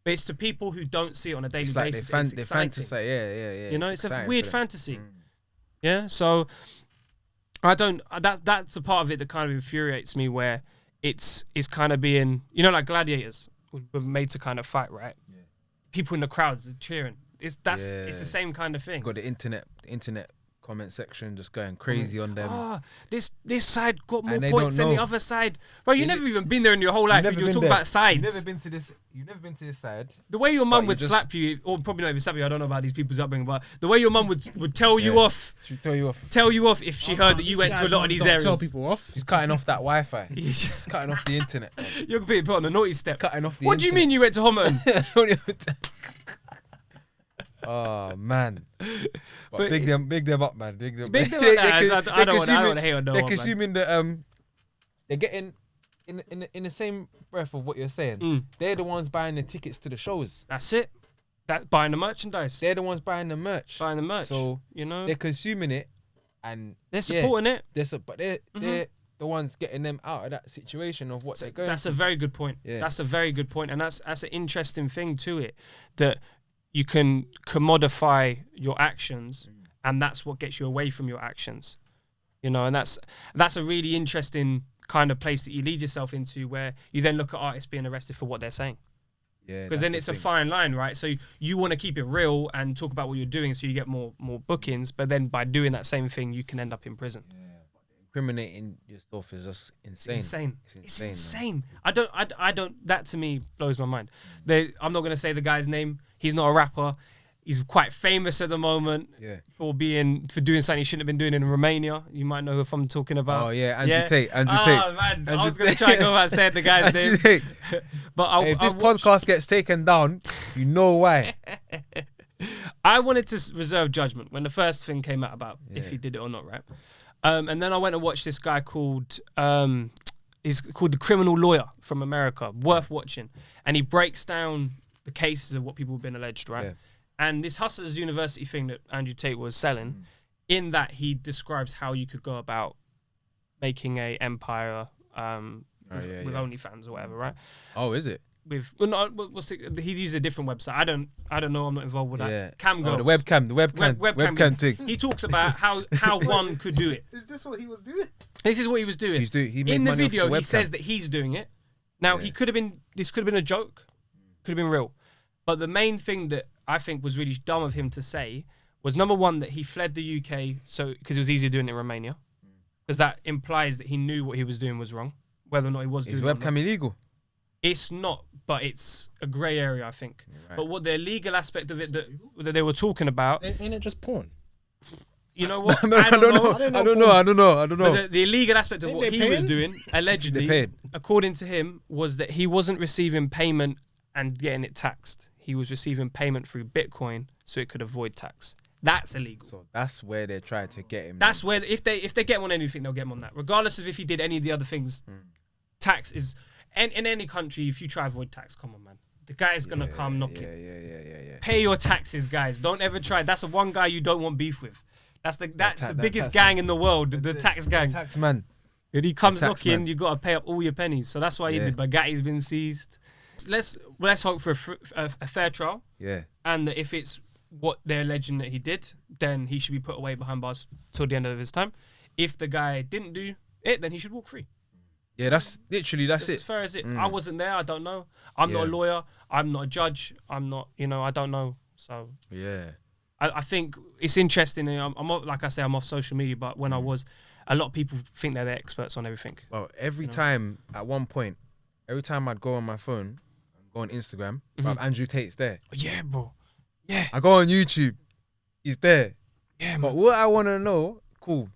But it's to people who don't see it on a daily It's like basis. they It's exciting. fantasize. Yeah. You know, it's a exciting weird for them. fantasy. Yeah, so I don't. That's a part of it that kind of infuriates me, where it's kind of being, you know, like gladiators were made to kind of fight, right? Yeah. People in the crowds are cheering. It's the same kind of thing. Got the internet comment section just going crazy on them. Ah, this side got more And they points don't than the know. other side. Bro, you You never ne- even been there in your whole life. And you're talking about sides. You've never been to this. You've never been to this side. The way your mum But you would just- slap you, or probably not even slap you. I don't know about these people's upbringing, but the way your mum would tell you Yeah. off. She'll tell you off. Tell you off if she heard that you went to a lot of these areas. Tell people off. She's cutting off that Wi-Fi. She's cutting off the internet. You're being put on the naughty step. Cutting off the What do you mean you went to Homerton? Oh man! But big it's- them up, man. Big them. Big them They- up, nah, they- I they're don't want consuming- to hate on no They're one, man. consuming the They're getting in the same breath of what you're saying. They're the ones buying the tickets to the shows. That's it. That's buying the merchandise. They're the ones buying the merch. Buying the merch. So you know, they're consuming it, and they're supporting it. but they're the ones getting them out of that situation of what they're going. That's a very good point. Yeah. That's a very good point, and that's an interesting thing to it, that you can commodify your actions, and that's what gets you away from your actions. You know, and that's a really interesting kind of place that you lead yourself into, where you then look at artists being arrested for what they're saying. Yeah, Because then it's a fine line, right? So you want to keep it real and talk about what you're doing, so you get more bookings. But then by doing that same thing, you can end up in prison. incriminating yourself is just insane. It's insane. I don't. That to me blows my mind. I'm not gonna say the guy's name. He's not a rapper. He's quite famous at the moment for doing something he shouldn't have been doing in Romania. You might know who I'm talking about. Oh yeah, Andrew Tate. Oh man, I was gonna try and go about saying the guy's name. Tate. But If this podcast gets taken down, you know why. I wanted to reserve judgment when the first thing came out about if he did it or not, right? And then I went and watched this guy called he's called The Criminal Lawyer from America, worth watching, and he breaks down the cases of what people have been alleged, right? Yeah. And this Hustlers University thing that Andrew Tate was selling, in that he describes how you could go about making a empire with OnlyFans or whatever, right? Oh, is it? He used a different website. I don't know. I'm not involved with that. Yeah. Cam girls. The webcam thing. He talks about how one could do it. Is this what he was doing? This is what he was doing. He made In the money off video, the he webcam. says that he's doing it. Now, this could have been a joke, could have been real. But the main thing that I think was really dumb of him to say was, number one, that he fled the UK because it was easier doing it in Romania, because that implies that he knew what he was doing was wrong, whether or not he was Is doing it or webcam not. illegal? It's not, but it's a grey area, I think. Right. But what the legal aspect of it that they were talking about, Ain't it just porn? you know what? I don't know. But the illegal aspect of Ain't what they he was paying? doing, allegedly, They paid. according to him, was that he wasn't receiving payment and getting it taxed. He was receiving payment through Bitcoin so it could avoid tax. That's illegal. So that's where they're trying to get him. That's where, if they get him on anything, they'll get him on that. Regardless of if he did any of the other things, tax is... in any country, if you try to avoid tax, come on, man. The guy's going to come knocking. Yeah. Pay your taxes, guys. Don't ever try. That's the one guy you don't want beef with. That's the biggest gang in the world, the tax gang. Tax man. If he comes tax knocking, man. you got to pay up all your pennies. So that's why he did. Bugatti's been seized. Let's hope for a fair trial. Yeah. And that if it's what they're alleging that he did, then he should be put away behind bars till the end of his time. If the guy didn't do it, then he should walk free. Yeah, that's literally that's As it. fair as it. I wasn't there. I don't know. I'm not a lawyer. I'm not a judge. I'm not. I don't know. So Yeah. I think it's interesting. I'm like I say, I'm off social media, but when I was, a lot of people think they're the experts on everything. Well, every time I'd go on my phone, go on Instagram, Andrew Tate's there. Yeah, bro. Yeah. I go on YouTube, he's there. Yeah, But man. what I want to know, cool.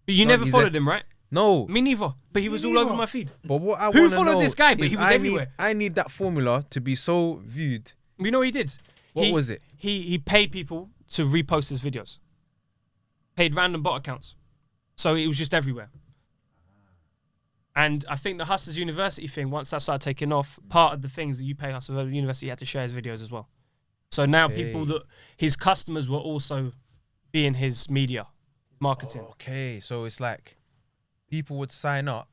But you No, never he's followed there. him, right? No, Me neither. But he was all over my feed. but what I Who wanna followed know this guy? But is he was everywhere. I need that formula to be so viewed. You know what he did? What was it? He paid people to repost his videos. Paid random bot accounts. So it was just everywhere. And I think the Hustlers University thing, once that started taking off, part of the things that you pay Hustlers University, he had to share his videos as well. So now people that his customers were also being his media, marketing. Oh, okay, so it's like people would sign up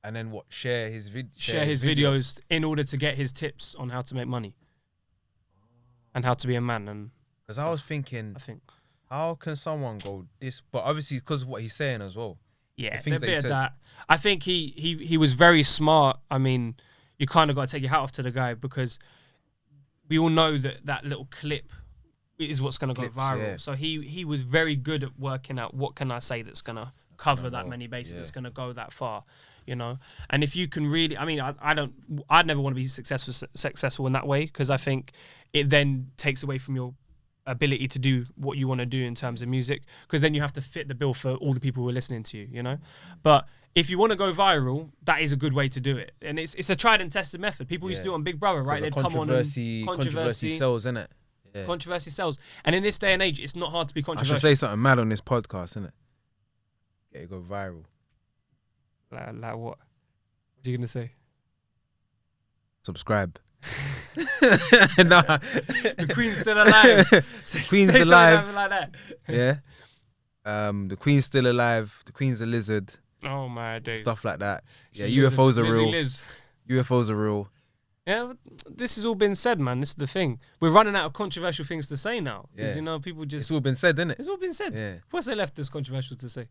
and then what? Share his video. Videos in order to get his tips on how to make money and how to be a man. And because I was thinking, I think, how can someone go this? But obviously, because of what he's saying as well. yeah, things a that he bit of says. that. I think he was very smart. I mean, you kind of got to take your hat off to the guy because we all know that little clip is what's going to go viral. Yeah. So he was very good at working out what can I say that's going to cover that many bases, that's going to go that far, you know. And if you can really, I mean, I'd never want to be successful in that way because I think it then takes away from your ability to do what you want to do in terms of music, because then you have to fit the bill for all the people who are listening to you, you know. But if you want to go viral, that is a good way to do it, and it's a tried and tested method. People used to do it on Big Brother, right? They'd come on and controversy sells, innit? Yeah. Controversy sells, and in this day and age, it's not hard to be I controversial. should say something mad on this podcast, innit? Get it go viral. Like what? What are you gonna say? Subscribe. Nah. The Queen's still alive. Queen's say alive. something like that. Yeah. The Queen's still alive. The Queen's a lizard. Oh my days. Stuff like that. Yeah, She UFOs are Lizzie real. Liz. UFOs are real. Yeah, this has all been said, man. This is the thing. We're running out of controversial things to say now. Because, Yeah. you know, people just... It's all been said, innit? It's all been said. Yeah. What's there left that's controversial to say?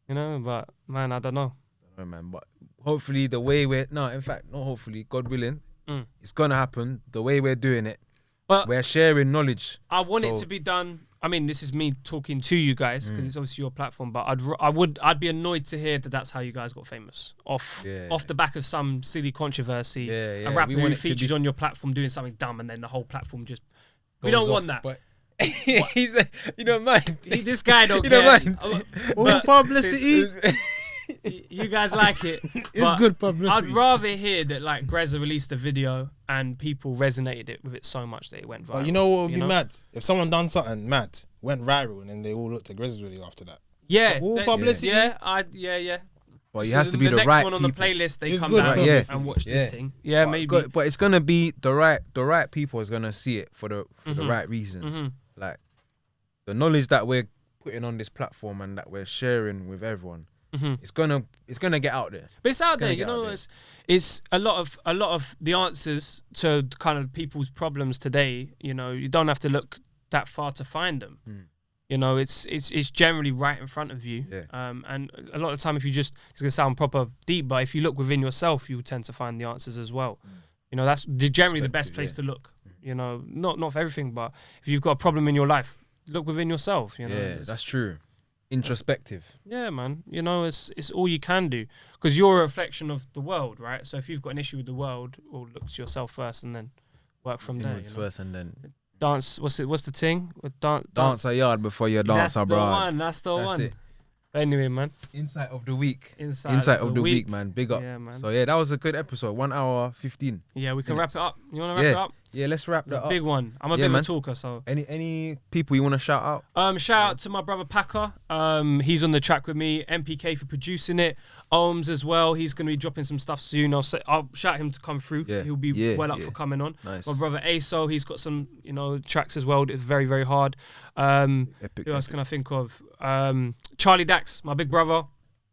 You know, but, man, I don't know. Oh, man, but hopefully the way in fact, not hopefully, God willing, it's gonna happen. The way we're doing it, But we're sharing knowledge. I want it So- to be done. I mean, this is me talking to you guys because it's obviously your platform. But I'd be annoyed to hear that that's how you guys got famous off the back of some silly controversy. Yeah, A rapper we want who it to featured be- on your platform doing something dumb, and then the whole platform just. We goes don't want off, that. But you don't mind. This guy don't You care. don't mind. All publicity. You guys like it. It's but good publicity. I'd rather hear that like Grezza released a video and people resonated with it so much that it went viral. But you know what would be know? mad? If someone done something mad, went viral, and then they all looked at Grizz's video after that. Yeah, So all publicity. Yeah. Well, it So has to be the next right one on people. the playlist. They It's come good down publicity. and watch Yeah. this thing. Yeah, maybe. But it's gonna be the right people is gonna see it for the right reasons. Like the knowledge that we're putting on this platform and that we're sharing with everyone. It's gonna get out there. But it's out there, gonna you get out know. there. It's a lot of the answers to kind of people's problems today. You know, you don't have to look that far to find them. You know, it's generally right in front of you. Yeah. And a lot of the time, if you it's gonna sound proper deep, but if you look within yourself, you tend to find the answers as well. You know, that's generally the best place to look. You know, not for everything, but if you've got a problem in your life, look within yourself. You know, Yeah, that's true. Introspective. yeah, man. You know, it's all you can do because you're a reflection of the world, right? So if you've got an issue with the world, well, look to yourself first and then work from there. Inwards You know? first and then Dance. What's the thing? dance a yard before you dance That's the abroad. one. That's the one. It. But anyway, man. Insight of the week. Insight of the week, man. Big up. Yeah, man. So yeah, that was a good episode. 1 hour 15. Yeah, we can minutes. wrap it up. You want to wrap it up? Yeah, let's wrap It's that a up. big one. I'm a bit of a talker, so. Any people you want to shout out? Shout out to my brother Packer. He's on the track with me. MPK for producing it. Ohms as well. He's going to be dropping some stuff soon. I'll shout him to come through. Yeah. He'll be well up for coming on. Nice. My brother Aso, he's got some, tracks as well. It's very, very hard. Epic. Who else can I think of? Charlie Dax, my big brother.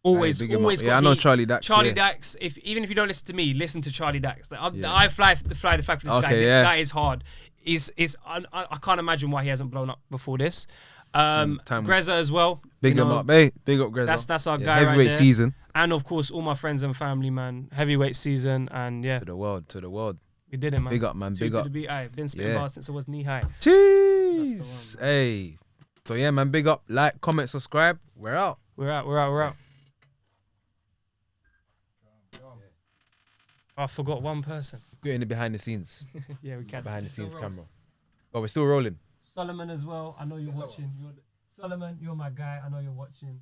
Always big him got up. Yeah, I know heat. Charlie Dax. Charlie yeah. Dax. Even if you don't listen to me, listen to Charlie Dax. Yeah. I fly the flag for this guy. Okay, This yeah. guy is hard. I can't imagine why he hasn't blown up before this. Grezza as well. Big him up, hey. Big up, Grezza. That's our guy right Heavyweight there. season. And of course, all my friends and family, man. Heavyweight season, and yeah, To the world. we did it, man. Big up, man. Two Big to up. the beat. I've been spitting Yeah. bars since I was knee high. Jeez. That's the one, Hey. So yeah, man. Big up. Like, comment, subscribe. We're out. We're out. I forgot one person. Get in the behind the scenes. Yeah, we can. Behind the Still scenes rolling. camera. Oh, we're still rolling. Solomon as well. I know you're watching. Solomon, you're my guy. I know you're watching.